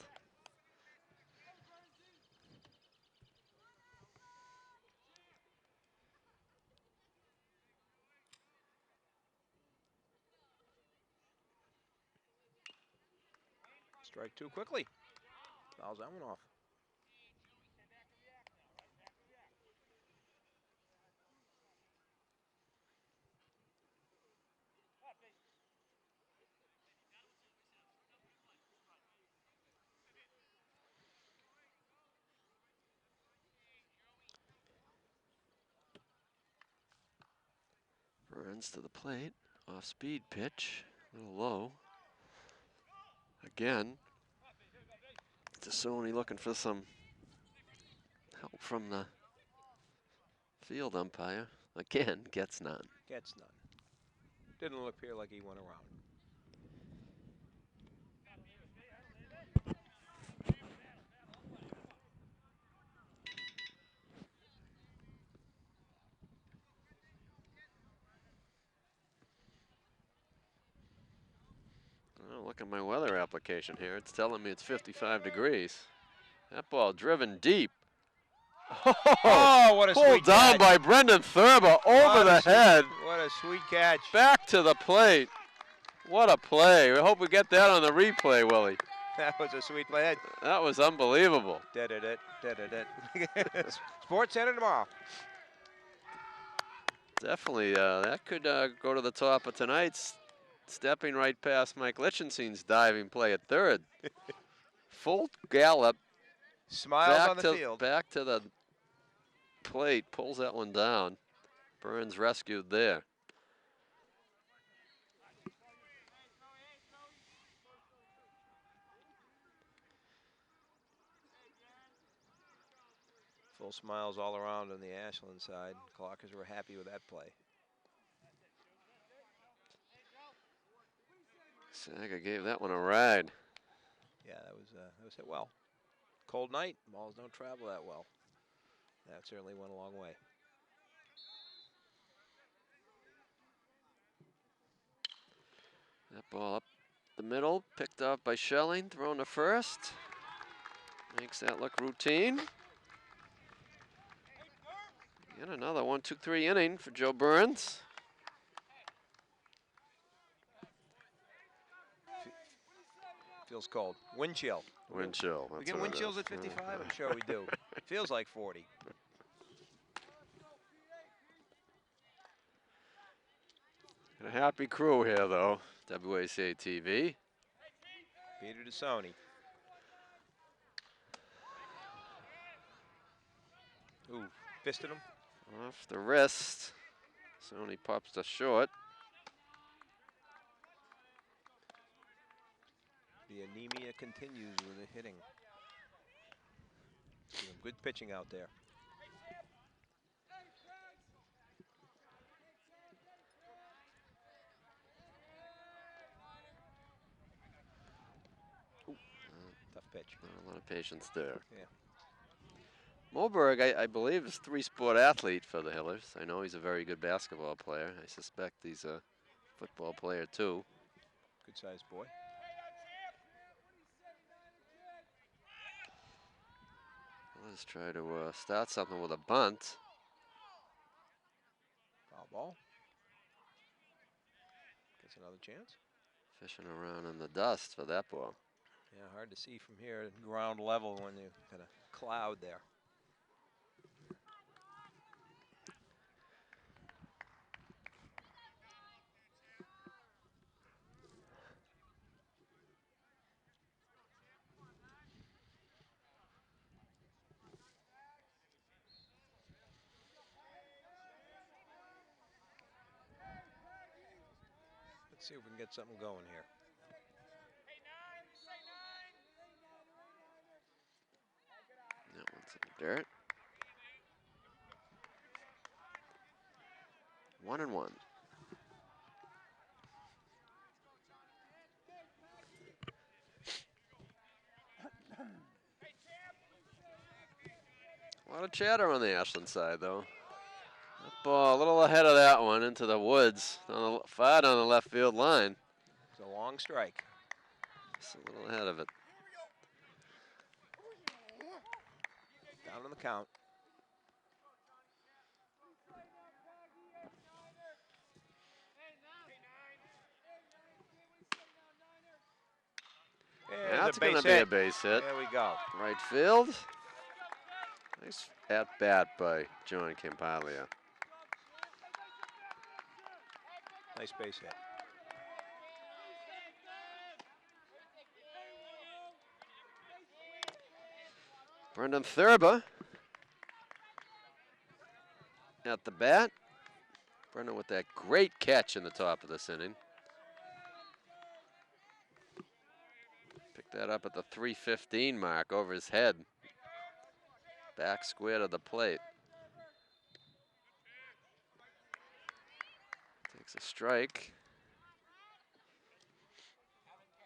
Strike 2 quickly. Fouls that one off. Burns to the plate. Off speed pitch. A little low. Again. Tassoni looking for some help from the field umpire. Again, gets none. Gets none. Didn't appear like he went around. Oh, look at my weather application here. It's telling me it's 55 degrees. That ball driven deep. Oh, what a pulled sweet down catch. by Brendan Thurber over the head. What a sweet catch. Back to the plate. What a play. We hope we get that on the replay, Willie. That was a sweet play. That was unbelievable. Sports Center tomorrow. Definitely, that could go to the top of tonight's stepping right past Mike Lichtenstein's diving play at third. Full gallop. Smiles on the field. Back to the plate. Pulls that one down. Burns rescued there. Full smiles all around on the Ashland side. Clockers were happy with that play. Saga gave that one a ride. Yeah, that was hit well. Cold night. Balls don't travel that well. That certainly went a long way. That ball up the middle, picked up by Schelling, thrown to first. Makes that look routine. Yet another 1-2-3 inning for Joe Burns. Feels cold. Wind chill. Wind chill. We get wind chills at 55? I'm sure we do. Feels like 40. And a happy crew here, though. WACA-TV. Peter DeSoni. Ooh, fisted him. Off the wrist. Sony pops to short. The anemia continues with the hitting. Some good pitching out there. Tough pitch. Not a lot of patience there. Yeah. Moberg, I believe, is a three-sport athlete for the Hillers. I know he's a very good basketball player. I suspect he's a football player, too. Good-sized boy. Let's try to start something with a bunt. Foul ball. Gets another chance. Fishing around in the dust for that ball. Yeah, hard to see from here at ground level when you got a cloud there. Let's see if we can get something going here. That one's in the dirt. 1-1. A lot of chatter on the Ashland side, though. That ball a little ahead of that one into the woods, far down the left field line. It's a long strike. Just a little ahead of it. Down on the count. That's going to be a base hit. There we go. Right field. Nice at-bat by John Campaglia. Nice base hit. Brendan Thurber at the bat. Brendan with that great catch in the top of this inning. Picked that up at the 3:15 mark over his head. Back square to the plate. Takes a strike.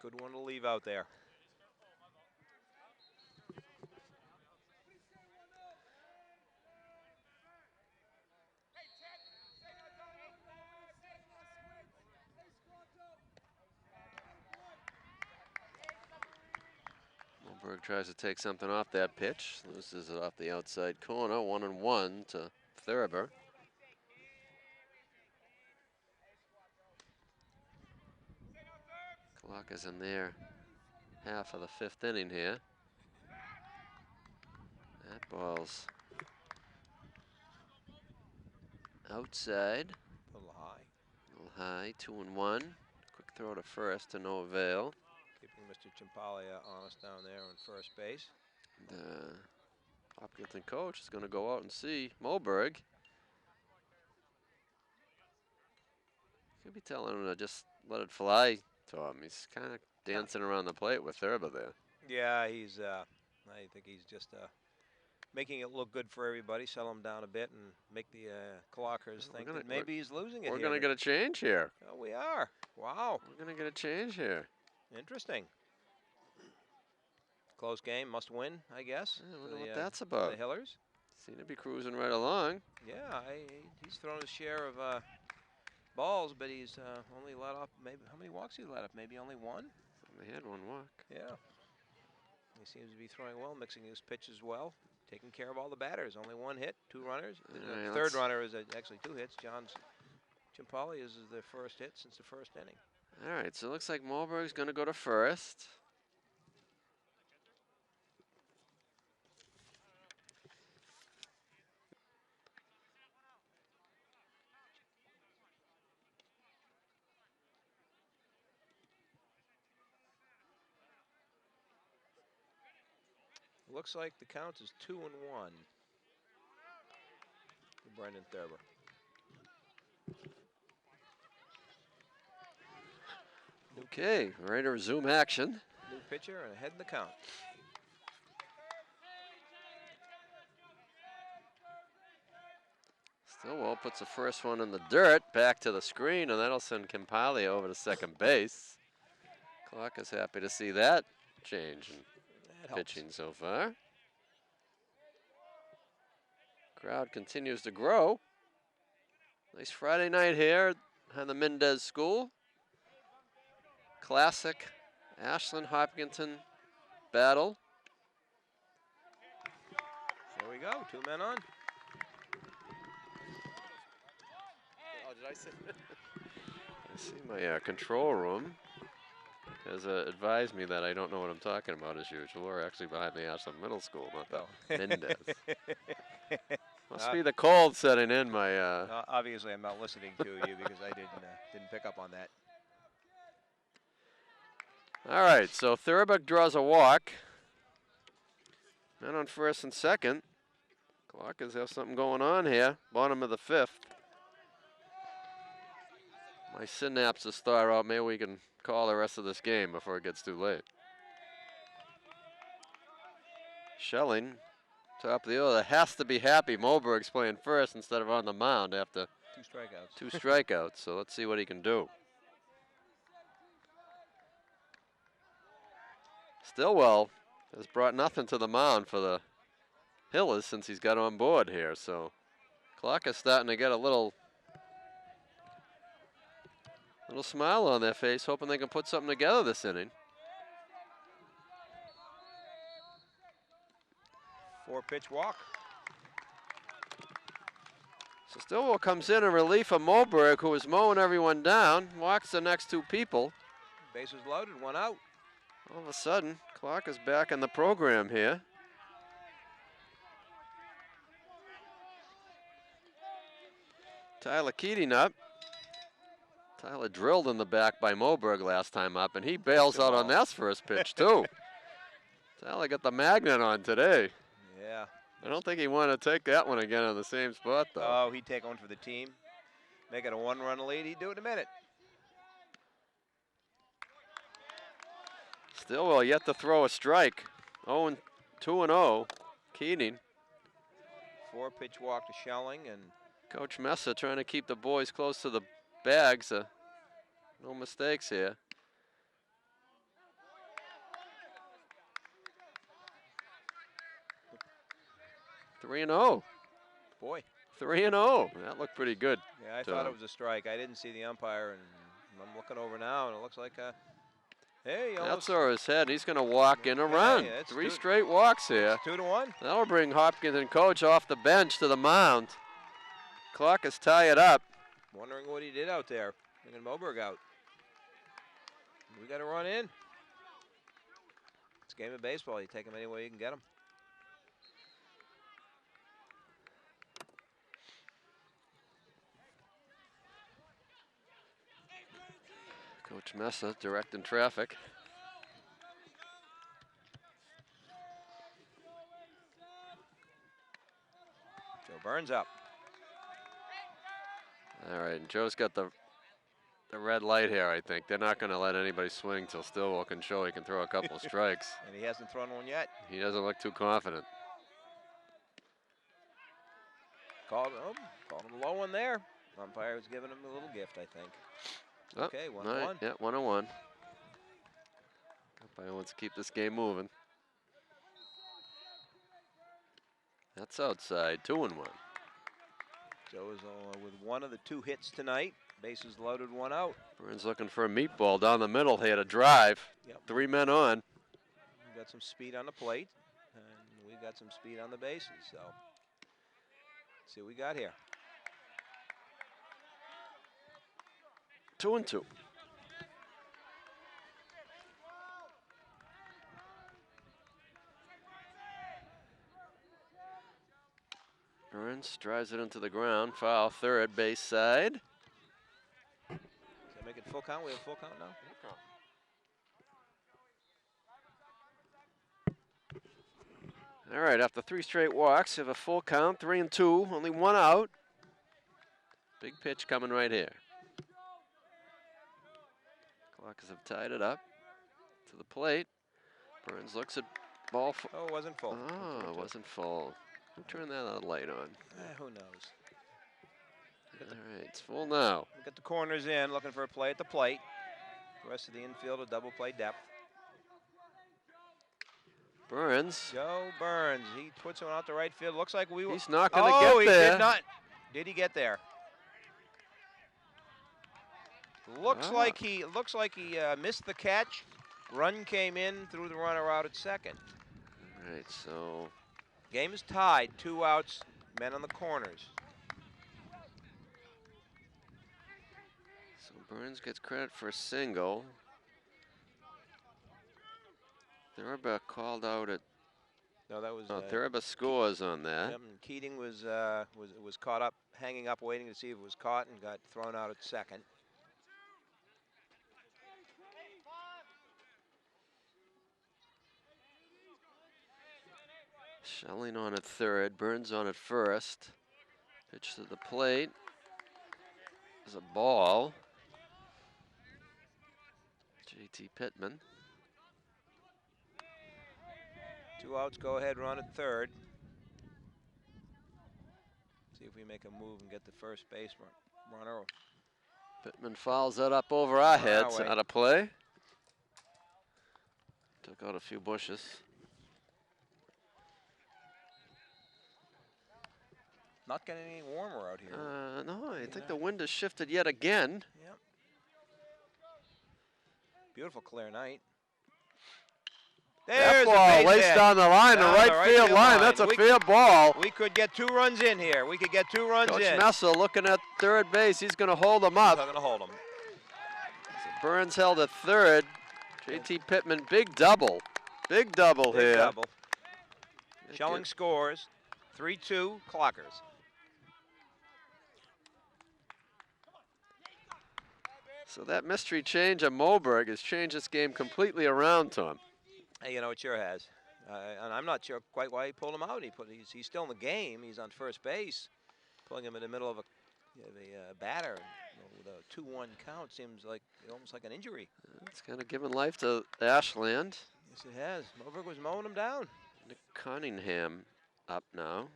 Good one to leave out there. Moberg tries to take something off that pitch. Loses it off the outside corner. 1-1 to Thurber. Clock is in there. Half of the fifth inning here. That ball's outside. A little high. A little high. 2-1. Quick throw to first to no avail. Keeping Mr. Chimpalia honest down there on first base. The Hopkinton coach is going to go out and see Moberg. Could be telling him to just let it fly to him. He's kind of dancing around the plate with Thurber there. Yeah, he's. I think he's just making it look good for everybody. Sell him down a bit and make the clockers think that maybe he's losing it. We're going to get a change here. Oh, we are. Wow. We're going to get a change here. Interesting. Close game, must win, I guess. I wonder what that's about. The Hillers seem to be cruising right along. Yeah, he's thrown his share of balls, but he's only let off. Maybe how many walks he let up? Maybe only one. They had one walk. Yeah. He seems to be throwing well, mixing his pitches well, taking care of all the batters. Only one hit, 2 runners. The third runner is actually 2 hits. John's Chimpali is the first hit since the first inning. All right, so it looks like Moberg's going to go to first. Looks like the count is 2-1 for Brendan Thurber. Okay, ready to resume action. New pitcher and ahead in the count. Stillwell puts the first one in the dirt, back to the screen, and that'll send Kimpali over to second base. Clock is happy to see that change in pitching so far. Crowd continues to grow. Nice Friday night here at the Mendez School. Classic Ashland Hopkinton battle. There we go, 2 men on. Oh, did I see? I see my control room has advised me that I don't know what I'm talking about as usual. We're actually behind the Ashland Middle School, not the Mendez. Must be the cold setting in. My obviously, I'm not listening to you because I didn't pick up on that. All right, so Thurber draws a walk. Men on first and second. Clockers have something going on here. Bottom of the 5th. My synapses thaw out. Maybe we can call the rest of this game before it gets too late. Schelling, top of the order, has to be happy Moberg's playing first instead of on the mound after 2 strikeouts. 2 strikeouts, so let's see what he can do. Stillwell has brought nothing to the mound for the Hillers since he's got on board here, so Clock is starting to get a little smile on their face, hoping they can put something together this inning. 4-pitch walk. So Stillwell comes in relief of Moberg, who is mowing everyone down, walks the next 2 people. Bases loaded, 1 out. All of a sudden, Clock is back in the program here. Tyler Keating up. Tyler drilled in the back by Moberg last time up, and he bails out on that first pitch, too. Tyler got the magnet on today. Yeah. I don't think he wanted to take that one again on the same spot, though. Oh, he'd take one for the team. Make it a 1-run lead. He'd do it in a minute. Stillwell yet to throw a strike. 2-0. Keating. 4-pitch walk to Schelling, and Coach Messa trying to keep the boys close to the bags. No mistakes here. Three and 0. Boy. 3-0. That looked pretty good. Yeah, I thought it was a strike. I didn't see the umpire, and I'm looking over now, and it looks like hey, that's over his head. He's going to walk in a run. Yeah, 3 straight walks here. 2-1. That'll bring Hopkinton coach off the bench to the mound. Clock is tied up. Wondering what he did out there. Bringing Moberg out. We got to run in. It's a game of baseball. You take them any way you can get them. Coach Coach Mesa directing traffic. Joe Burns up. All right, and Joe's got the red light here, I think. They're not going to let anybody swing till Stillwell can show he can throw a couple of strikes. And he hasn't thrown one yet. He doesn't look too confident. Called him a low one there. Umpire was giving him a little gift, I think. Oh, Okay, 1-1. right, yeah, 1-1. Umpire wants to keep this game moving. That's outside, 2-1. Joe is with one of the 2 hits tonight. Bases loaded, 1 out. Burns looking for a meatball down the middle here to drive. Yep. 3 men on. We've got some speed on the plate, and we've got some speed on the bases. So, let's see what we got here. 2-2. Burns drives it into the ground. Foul, third base side. Does that make it full count? We have full count now? All right, after 3 straight walks, we have a full count, 3-2, only 1 out. Big pitch coming right here. Clockers have tied it up to the plate. Burns looks at ball. Oh, it wasn't full. Oh, it wasn't full. Who turned that light on? Who knows? All right, it's full now. We got the corners in, looking for a play at the plate. The rest of the infield, a double play depth. Burns. Joe Burns, he puts one out to right field. Looks like we were. He's not going to get there. He did not. Did he get there? Looks like he missed the catch. Run came in, threw the runner out at second. All right, so game is tied, 2 outs, men on the corners. So Burns gets credit for a single. Thurba called out at. No, that was. Thurba scores on that. Yep, and Keating was caught up, hanging up, waiting to see if it was caught, and got thrown out at second. Schelling on at third, Burns on at first. Pitch to the plate. There's a ball. JT Pittman. 2 outs, go ahead, run at third. See if we make a move and get the first base runner. Pittman fouls that up over our heads. Out of play. Took out a few bushes. Not getting any warmer out here. No, I think the wind has shifted yet again. Yep. Beautiful clear night. There's that ball laced down the line, the right field line. That's a fair ball. We could get 2 runs in here. We could get 2 runs in. Coach Mesa looking at third base. He's going to hold him up. He's not going to hold him. So Burns held at third. JT Pittman, big double. Big double big here. Double. Schelling scores. 3-2 Clockers. So that mystery change of Moberg has changed this game completely around, Tom. Hey, you know, it sure has. And I'm not sure quite why he pulled him out. He's still in the game. He's on first base. Pulling him in the middle of a batter with a 2-1 count seems like almost like an injury. It's kind of given life to Ashland. Yes, it has. Moberg was mowing him down. Nick Cunningham up now.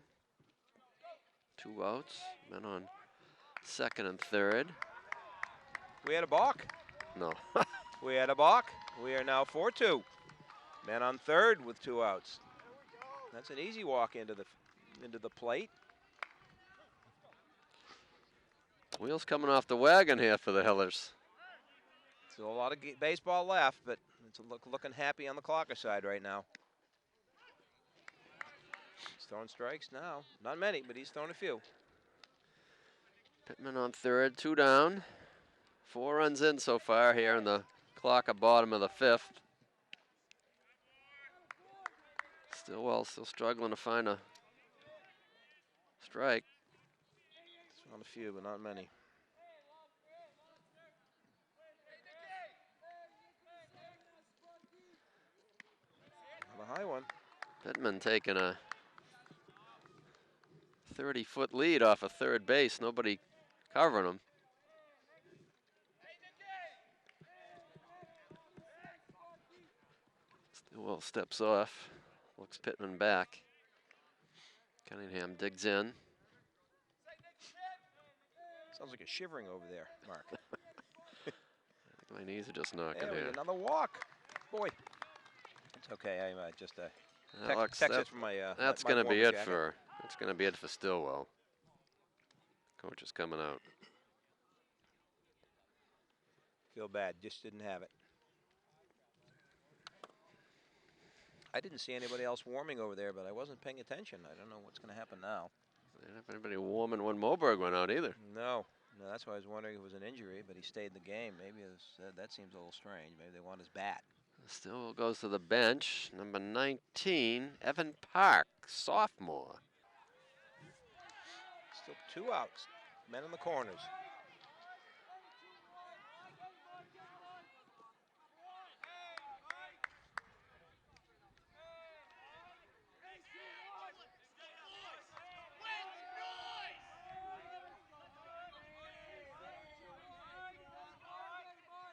2 outs. Men on second and third. We had a balk. No. We had a balk. We are now 4-2. Man on third with 2 outs. That's an easy walk into the plate. Wheels coming off the wagon here for the Hillers. Still a lot of baseball left, but it's looking happy on the Clocker side right now. He's throwing strikes now. Not many, but he's thrown a few. Pittman on third, 2 down. 4 runs in so far here in the Clocker bottom of the 5th. Stillwell still struggling to find a strike. It's on a few, but not many. a high one. Pittman taking a 30-foot lead off of third base. Nobody covering him. Stillwell steps off. Looks Pittman back. Cunningham digs in. Sounds like a shivering over there, Mark. My knees are just knocking There we here. go, another walk. Boy. It's okay. I just Alex, text it from my. that's my going to be warmer it jacket. for. That's going to be it for Stillwell. Coach is coming out. Feel bad. Just didn't have it. I didn't see anybody else warming over there, but I wasn't paying attention. I don't know what's going to happen now. They didn't have anybody warming when Moberg went out either. No, that's why I was wondering if it was an injury, but he stayed in the game. Maybe it was, that seems a little strange. Maybe they want his bat. Still goes to the bench. Number 19, Evan Park, sophomore. Still 2 outs. Men in the corners.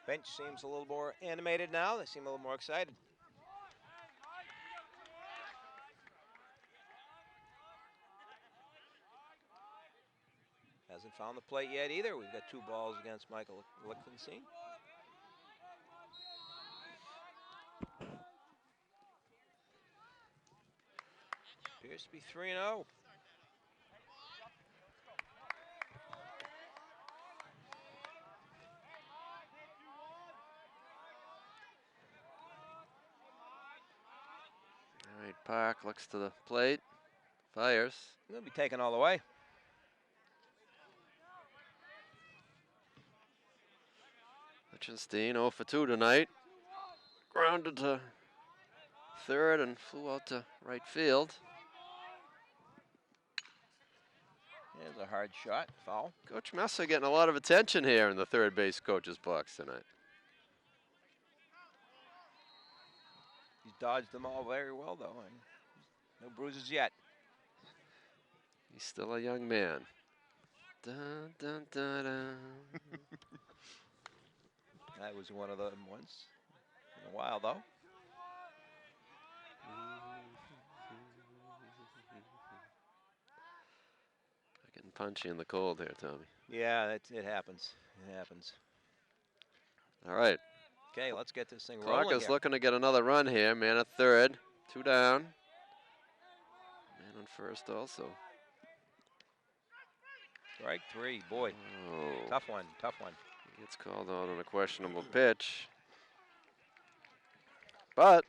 Bench seems a little more animated now. They seem a little more excited. Hasn't found the plate yet either. We've got 2 balls against Michael Lichtenstein. Appears to be 3-0. All right, Park looks to the plate, fires. He'll be taken all the way. Lichtenstein 0 for 2 tonight. Grounded to third and flew out to right field. There's a hard shot, foul. Coach Messer getting a lot of attention here in the third base coach's box tonight. He's dodged them all very well, though, and no bruises yet. He's still a young man. Dun, dun, dun, dun. That was one of them once in a while, though. Getting punchy in the cold here, Tommy. Yeah, it happens. It happens. All right. Okay, let's get this thing Clock rolling is here. looking to get another run here. Man at third. 2 down. Man on first also. Strike 3. Boy, Oh. tough one, tough one. He gets called out on a questionable pitch. But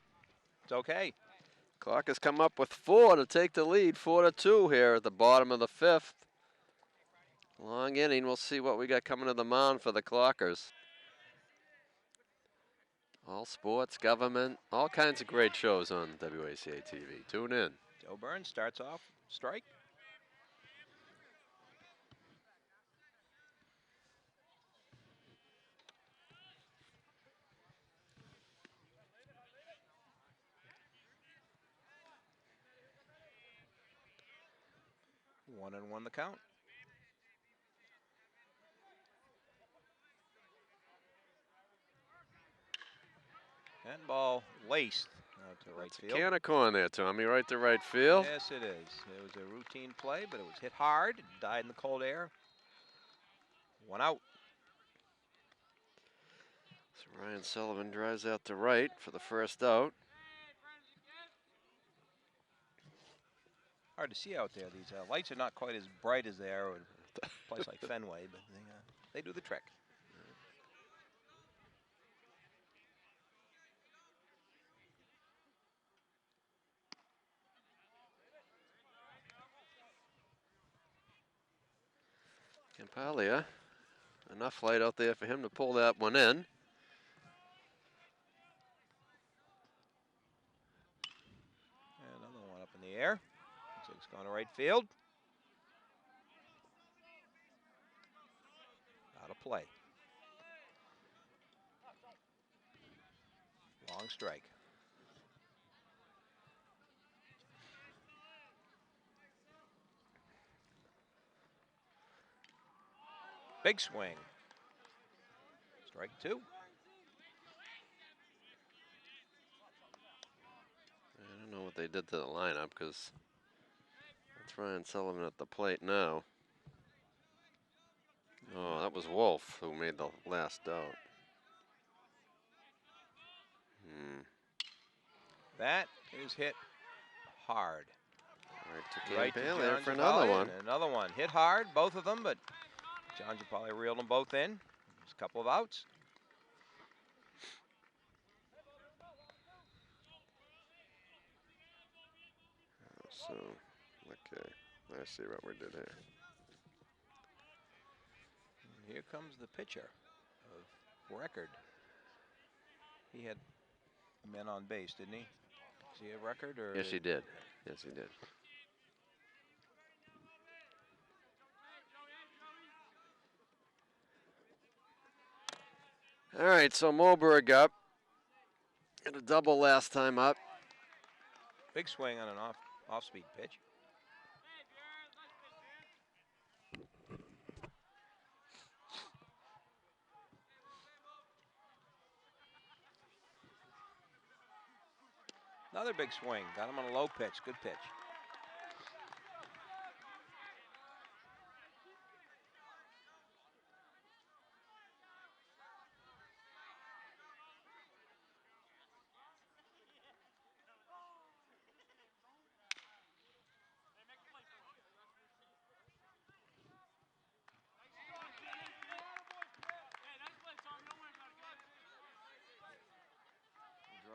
It's okay. Clock has come up with 4 to take the lead. 4-2 here at the bottom of the 5th. Long inning. We'll see what we got coming to the mound for the Clockers. All sports, government, all kinds of great shows on WACA-TV. Tune in. Joe Burns starts off strike. One and one the count. And ball laced out to right It's a field. can of corn there, Tommy, right to right field. Yes, it is. It was a routine play, but it was hit hard. It died in the cold air. 1 out. So Ryan Sullivan drives out to right for the first out. Hard to see out there. These lights are not quite as bright as they are at a place like Fenway, but they do the trick. Campaglia, enough light out there for him to pull that one in. And another one up in the air. Looks like it's going to right field. Out of play. Long strike. Big swing. Strike 2. I don't know what they did to the lineup because that's Ryan Sullivan at the plate now. Oh, that was Wolf who made the last out. That is hit hard. Right to John there for another Japali, one. and another one. Hit hard, both of them, but John Japali reeled them both in. There's a couple of outs. So, okay, I see what we did here. And here comes the pitcher of record. He had men on base, didn't he? Is he a record or? Yes, he did. Yes, he did. All right, so Moberg up. Got a double last time up. Big swing on an off-speed pitch. Another big swing. Got him on a low pitch. Good pitch.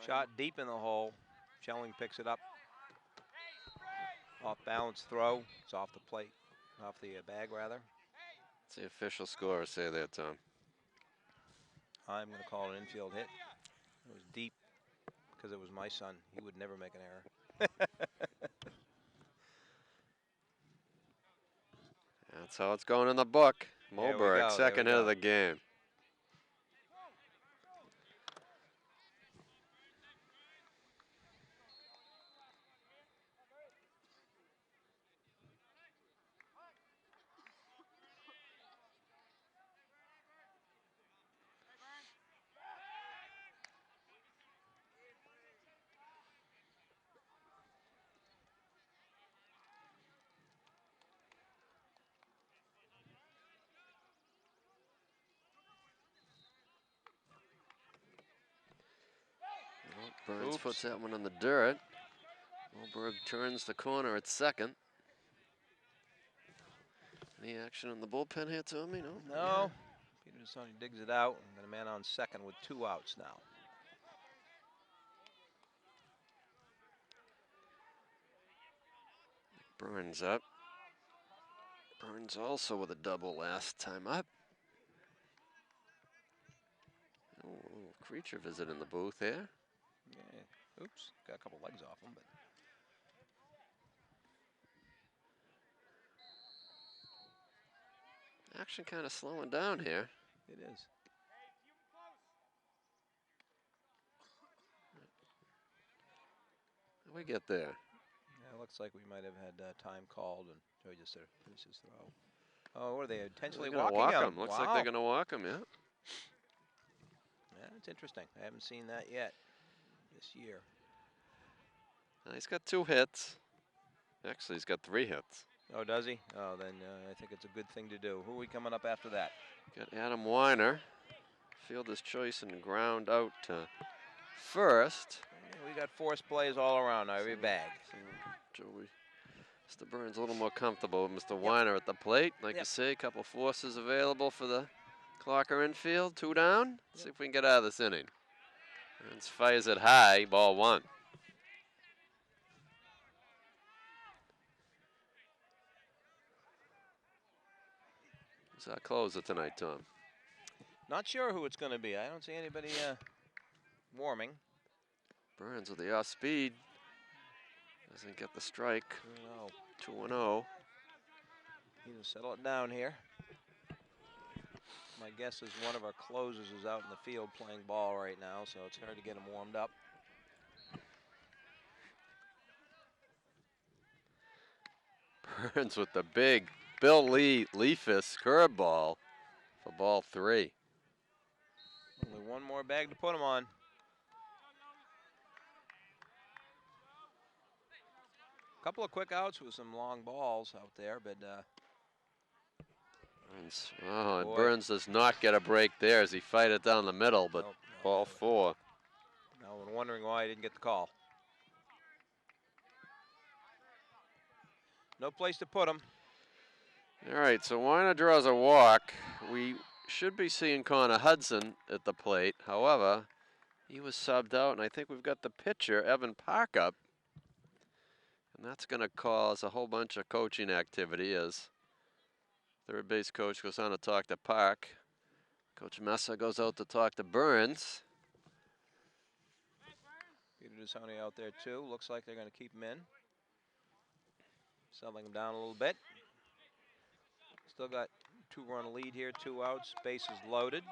Shot deep in the hole. Schelling picks it up. Off balance throw. It's off the plate. Off the bag, rather. What's the official score say there, Tom? I'm going to call it an infield hit. It was deep because it was my son. He would never make an error. That's how it's going in the book. There we Moberg, go, second hit of the game. Burns puts that one in the dirt. Moberg turns the corner at second. Any action on the bullpen here, Tommy? No? No. Peter DeSoni digs it out. And got a man on second with 2 outs now. Burns up. Burns also with a double last time up. Oh, a little creature visit in the booth here. Yeah. Oops. Got a couple legs off him, but. Action kind of slowing down here. It is. How do we get there? Yeah, it looks like we might have had time called, and Joey just sort of finished his throw. Oh, what are they intentionally walking him? Looks like they're going to walk him, yeah. Yeah, it's interesting. I haven't seen that yet this year. He's got 2 hits. Actually, he's got 3 hits. Oh, does he? Oh, then I think it's a good thing to do. Who are we coming up after that? Got Adam Weiner. Fielder's choice and ground out to first. Yeah, we got forced plays all around every bag. So Joey, Mr. Burns a little more comfortable with Mr. Weiner at the plate. Like you say, a couple forces available for the Clocker infield. 2 down. See if we can get out of this inning. Burns fires it high. Ball 1. Who's our closer tonight, Tom? Not sure who it's going to be. I don't see anybody warming. Burns with the off speed. Doesn't get the strike. 2-0. Need to settle it down here. My guess is one of our closers is out in the field playing ball right now, so it's hard to get him warmed up. Burns with the big Bill Lee Leafus curveball. for ball 3. Only one more bag to put him on. A couple of quick outs with some long balls out there, but and boy. Burns does not get a break there as he fight it down the middle, but Nope, ball 4. Now we're wondering why he didn't get the call. No place to put him. All right, so Weiner draws a walk. We should be seeing Connor Hudson at the plate. However, he was subbed out, and I think we've got the pitcher, Evan Park, up. And that's going to cause a whole bunch of coaching activity as third base coach goes on to talk to Park. Coach Messa goes out to talk to Burns. Peter DeSoni out there too. Looks like they're going to keep him in. Settling him down a little bit. Still got 2-run lead here, 2 outs, bases loaded.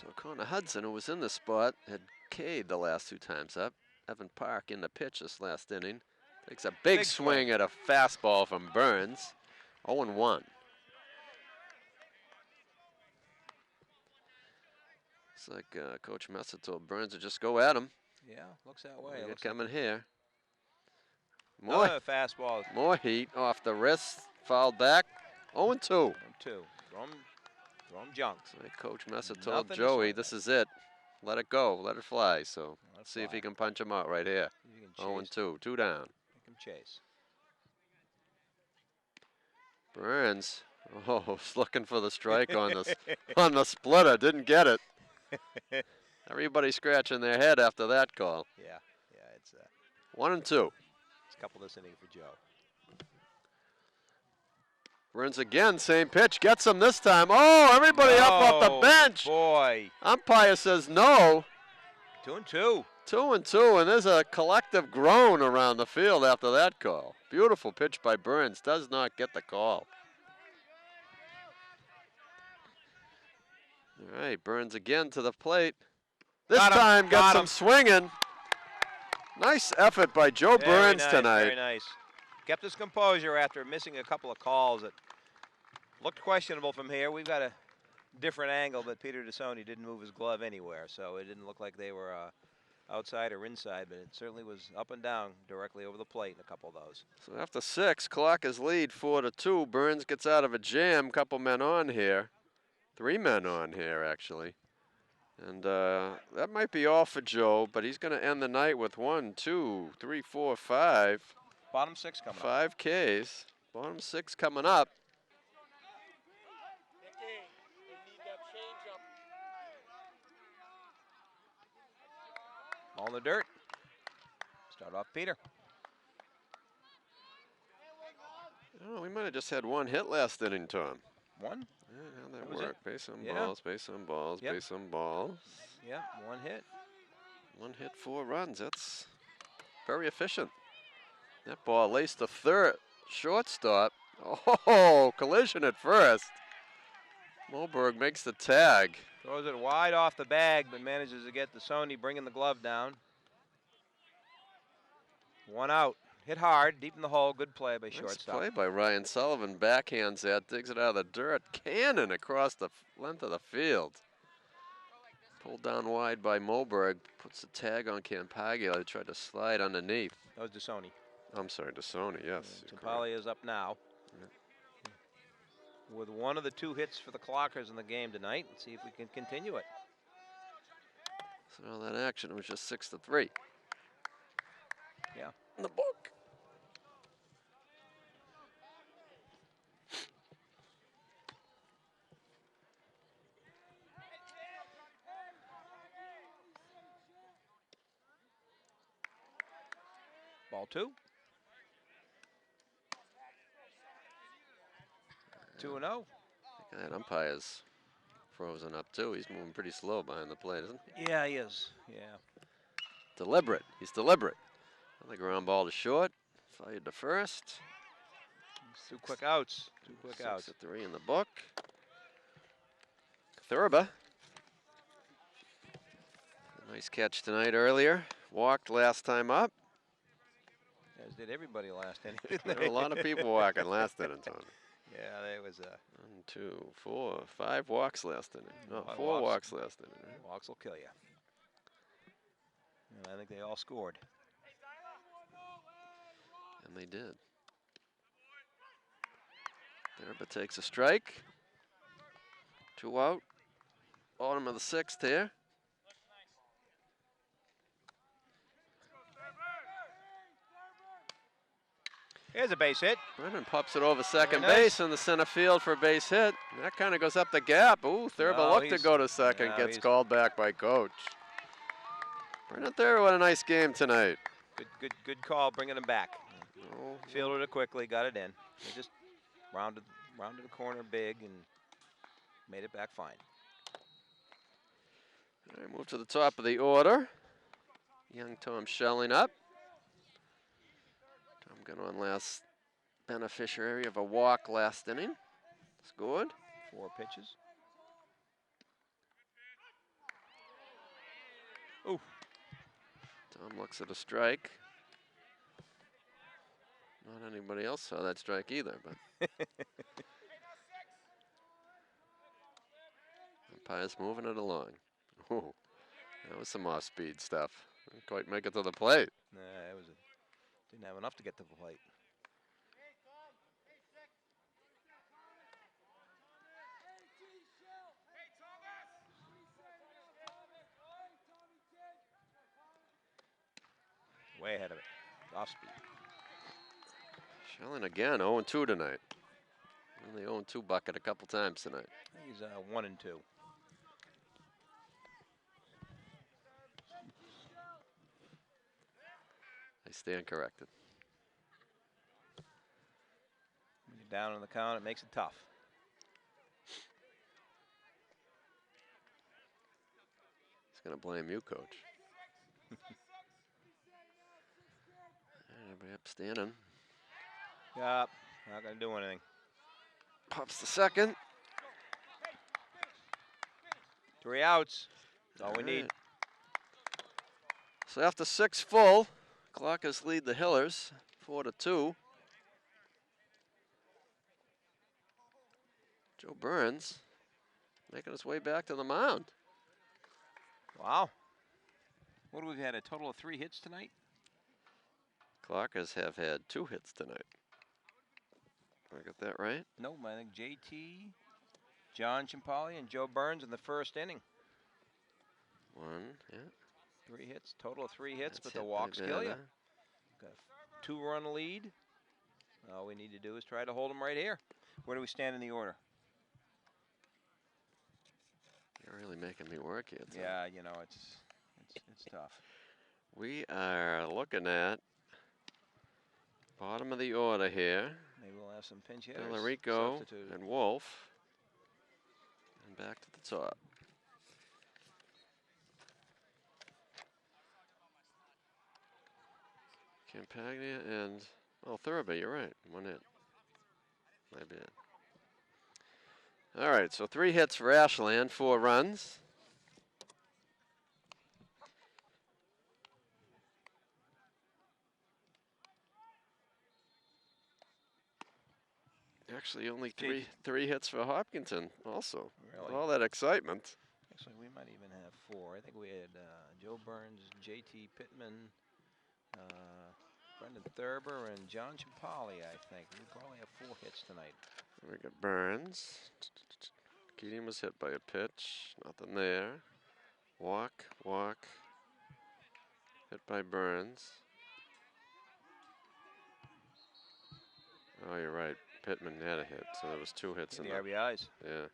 So Connor Hudson, who was in the spot, had K'd the last 2 times up. Evan Park in the pitch this last inning. Takes a big swing at a fastball from Burns. 0-1. It's like Coach Messa told Burns to just go at him. Yeah, looks that way. Look Looks at coming like here. another fastball. More heat off the wrist. Fouled back. 0-2. 0-2. Throw him junk. So Coach Messa told Nothing to Joey, swing this at. is it. Let it go. Let it fly. So Let it see if fly. he can punch him out right here. You can chase. 0-2. 2 down. Make him chase. Burns. Oh, was looking for the strike on the splitter. Didn't get it. Everybody scratching their head after that call. Yeah, it's 1-2. it's a couple this inning for Joe. Burns again, same pitch, gets him this time. Oh, everybody up off the bench. Boy. Umpire says no. 2-2. 2-2, and there's a collective groan around the field after that call. Beautiful pitch by Burns, does not get the call. All right, Burns again to the plate. This time gets him swinging. Nice effort by Joe Burns tonight. Very nice. Kept his composure after missing a couple of calls that looked questionable from here. We've got a different angle, but Peter DeSoni didn't move his glove anywhere, so it didn't look like they were outside or inside, but it certainly was up and down directly over the plate in a couple of those. So after 6, clock is lead 4-2. Burns gets out of a jam. Couple men on here. 3 men on here, actually. And that might be all for Joe, but he's going to end the night with 1, 2, 3, 4, 5. Bottom 6 coming up. 5 Ks. Bottom 6 coming up. All in the dirt. Start off Peter. Oh, we might have just had 1 hit last inning, Tom. 1? Yeah, how'd that was work? it. Base on Yeah. balls, base on balls, Yep. base on balls. Yeah, 1 hit. 1 hit, 4 runs. That's very efficient. That ball laced the third shortstop. Oh, collision at first. Moberg makes the tag. Throws it wide off the bag, but manages to get DeSoni bringing the glove down. 1 out. Hit hard, deep in the hole. Good play by Nice shortstop. play by Ryan Sullivan. Backhands that, digs it out of the dirt. Cannon across the length of the field. Pulled down wide by Moberg. Puts the tag on Campaglia. They tried to slide underneath. That was DeSoni. I'm sorry, DeSoni, yes. Campaglia is up now. With one of the 2 hits for the Clockers in the game tonight. Let's see if we can continue it. So all that action was just 6-3. Yeah. In the book. Ball 2. 2-0. That umpire's frozen up too. He's moving pretty slow behind the plate, isn't he? Yeah, he is. Yeah. Deliberate. He's deliberate. Another ground ball to short. Fired to first. 2 quick outs. 2 quick outs. 6-3 in the book. Thurba. Nice catch tonight earlier. Walked last time up. As did everybody last inning. There were a lot of people walking last inning, Tony. Yeah, there was 1, 2, 4, 5 walks last inning. No, 5 4 walks. walks last inning. Right? Walks will kill you. And I think they all scored. And they did. Thurber takes a strike. 2 out. Bottom of the 6th here. Here's a base hit. Brennan pops it over second Very nice. base in the center field for a base hit. That kind of goes up the gap. Ooh, Thurber No, looked to he's- go to second, no, gets he's- called back by coach. Brennan Thurber, what a nice game tonight. Good call, bringing him back. Oh, Fielded it quickly, got it in. They just rounded the corner big and made it back fine. all right, move to the top of the order. Young Tom Schelling up. Tom got on last beneficiary of a walk last inning. Scored. 4 pitches. Ooh. Tom looks at a strike. Not anybody else saw that strike either, but umpire's moving it along. Ooh, that was some off-speed stuff. Didn't quite make it to the plate. Nah, didn't have enough to get to the plate. Way ahead of it. Off speed. Schelling again, 0-2 tonight. In the 0-2 bucket a couple times tonight. He's 1 and 2. I stand corrected. When you're down on the count, it makes it tough. He's going to blame you, coach. Everybody upstanding. Yup, not going to do anything. Pops the second. 3 outs. That's all we All need. right. So after 6 full, Clockers lead the Hillers 4-2. Joe Burns making his way back to the mound. Wow. What have we had? A total of 3 hits tonight? Clockers have had 2 hits tonight. I got that right? Nope, I think JT, John Chimpali, and Joe Burns in the first inning. 1, yeah. 3 hits, total of 3 hits, That's but the hit by walks kill you. Vanna. Got a 2-run lead. All we need to do is try to hold them right here. Where do we stand in the order? You're really making me work here. Tom. Yeah, you know, it's tough. We are looking at bottom of the order here. Maybe we'll have some pinch hitters. Villarico substituted. and Wolf. And back to the top. Campagna and, oh, Thurber, you're right. 1 hit. My bad. All right, so 3 hits for Ashland, 4 runs. Actually, only three hits for Hopkinton also. Really? With all that excitement. Actually, we might even have 4. I think we had Joe Burns, JT Pittman, Brendan Thurber, and John Chimpali, I think. We probably have 4 hits tonight. We got Burns. Keating was hit by a pitch. Nothing there. Walk. Hit by Burns. Oh, you're right. Pittman had a hit, so there was 2 hits in The there. RBIs. Yeah.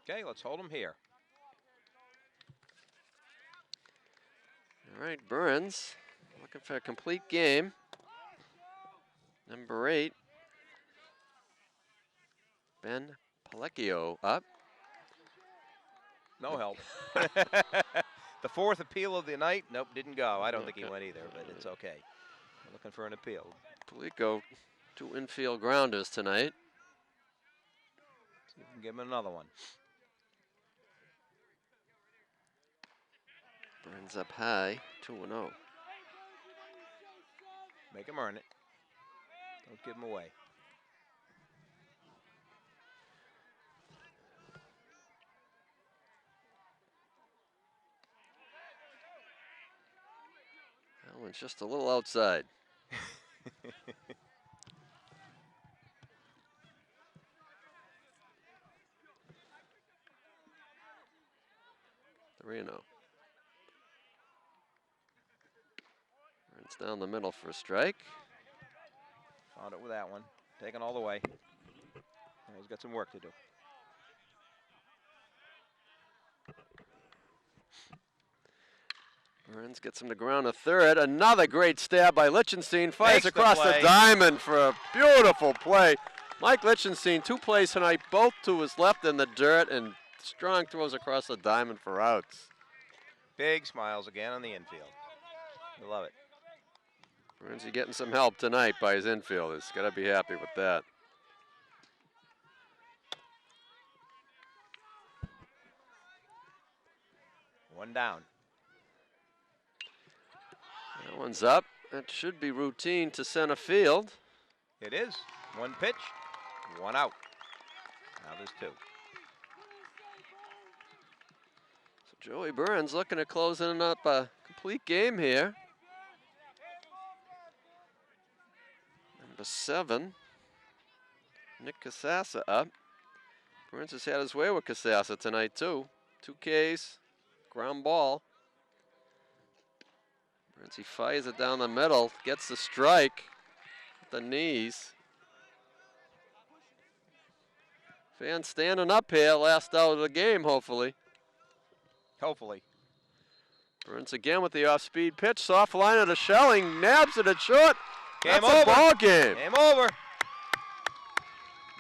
Okay, let's hold them here. All right, Burns looking for a complete game. Number 8. Ben Palecchio up. No help. The 4th appeal of the night. Nope, didn't go. I don't think he Okay. went either, but it's okay. We're looking for an appeal. Palecchio, 2 infield grounders tonight. See if we can give him another one. Ends up high, 2-0. Make him earn it. Don't give him away. That one's just a little outside. 3-0. It's down the middle for a strike. Found it with that one. Taken all the way. He's got some work to do. Burns gets him to ground a third. Another great stab by Lichtenstein. Fires Makes the across the play. diamond for a beautiful play. Mike Lichtenstein, 2 plays tonight, both to his left in the dirt, and strong throws across the diamond for outs. Big smiles again on the infield. I love it. Burns getting some help tonight by his infielders. Got to be happy with that. One down. That one's up. That should be routine to center field. It is. One pitch, one out. Now there's 2. So Joey Burns looking at closing up a complete game here. Number 7, Nick Casassa up. Burns has had his way with Casassa tonight too. 2 Ks, ground ball. Burns, he fires it down the middle, gets the strike with the knees. Fans standing up here, last out of the game, hopefully. Hopefully. Burns again with the off-speed pitch, soft line of the Schelling, nabs it at short. Game That's a over. ball game. Game over.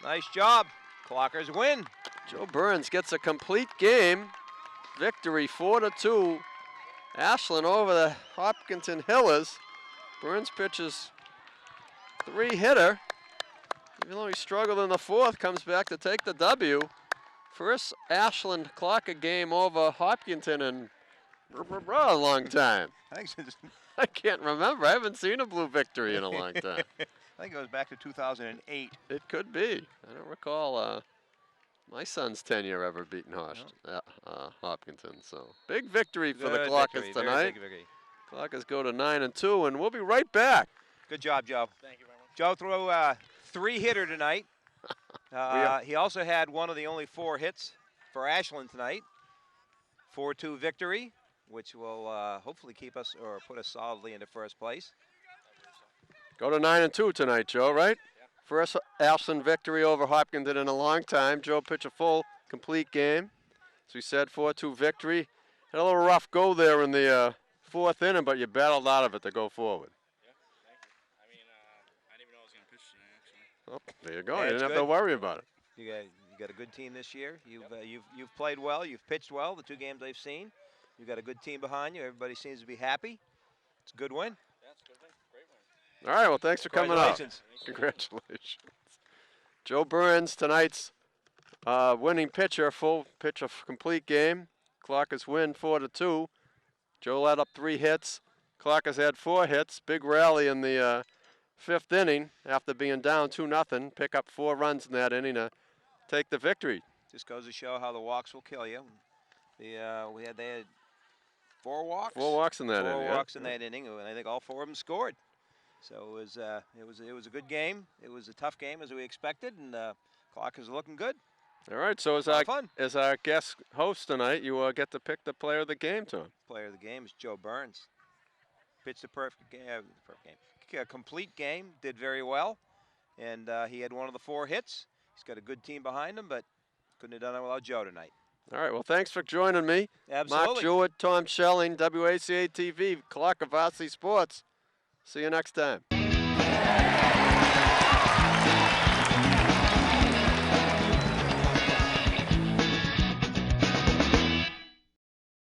Nice job. Clockers win. Joe Burns gets a complete game. Victory 4-2. Ashland over the Hopkinton Hillers. Burns pitches 3-hitter. Even though he struggled in the 4th, comes back to take the W. First Ashland Clocker game over Hopkinton in a long time. I can't remember. I haven't seen a blue victory in a long time. I think it goes back to 2008. It could be. I don't recall my son's tenure ever beating Hopkinton. So big victory for the Clockers tonight. Clockers go to 9-2, and we'll be right back. Good job, Joe. Thank you very much. Joe threw a 3-hitter tonight. He also had one of the only 4 hits for Ashland tonight. 4-2 victory, which will hopefully keep us or put us solidly into first place. Go to 9-2 tonight, Joe, right? Yeah. First Ashland victory over Hopkinton in a long time. Joe pitched a full, complete game. As we said, 4-2 victory. Had a little rough go there in the 4th inning, but you battled out of it to go forward. Yeah, thank you. I mean, I didn't even know I was going to pitch today, actually. Oh, there you go. Yeah, you didn't have to worry about it. You got a good team this year. You've played well. You've pitched well. The 2 games I've seen. You've got a good team behind you. Everybody seems to be happy. It's a good win. Yeah, it's a good win. Great win. All right, well, thanks for coming out. Congratulations. Joe Burns, tonight's winning pitcher, full pitch of complete game. Clockers win 4-2. Joe led up 3 hits. Clockers had 4 hits. Big rally in the 5th inning after being down 2-0. Pick up 4 runs in that inning to take the victory. Just goes to show how the walks will kill you. They had 4 walks. 4 walks in that inning. 4 walks in that inning, and I think all 4 of them scored. So it was a good game. It was a tough game as we expected, and Clockers are looking good. All right, so as our guest host tonight, you get to pick the player of the game, Tom. Player of the game is Joe Burns. Pitched a perfect game. A complete game. Did very well, and he had one of the 4 hits. He's got a good team behind him, but couldn't have done it without Joe tonight. All right, well, thanks for joining me. Absolutely. Mark Jewett, Tom Schelling, WACA-TV, Clocker Varsity Sports. See you next time.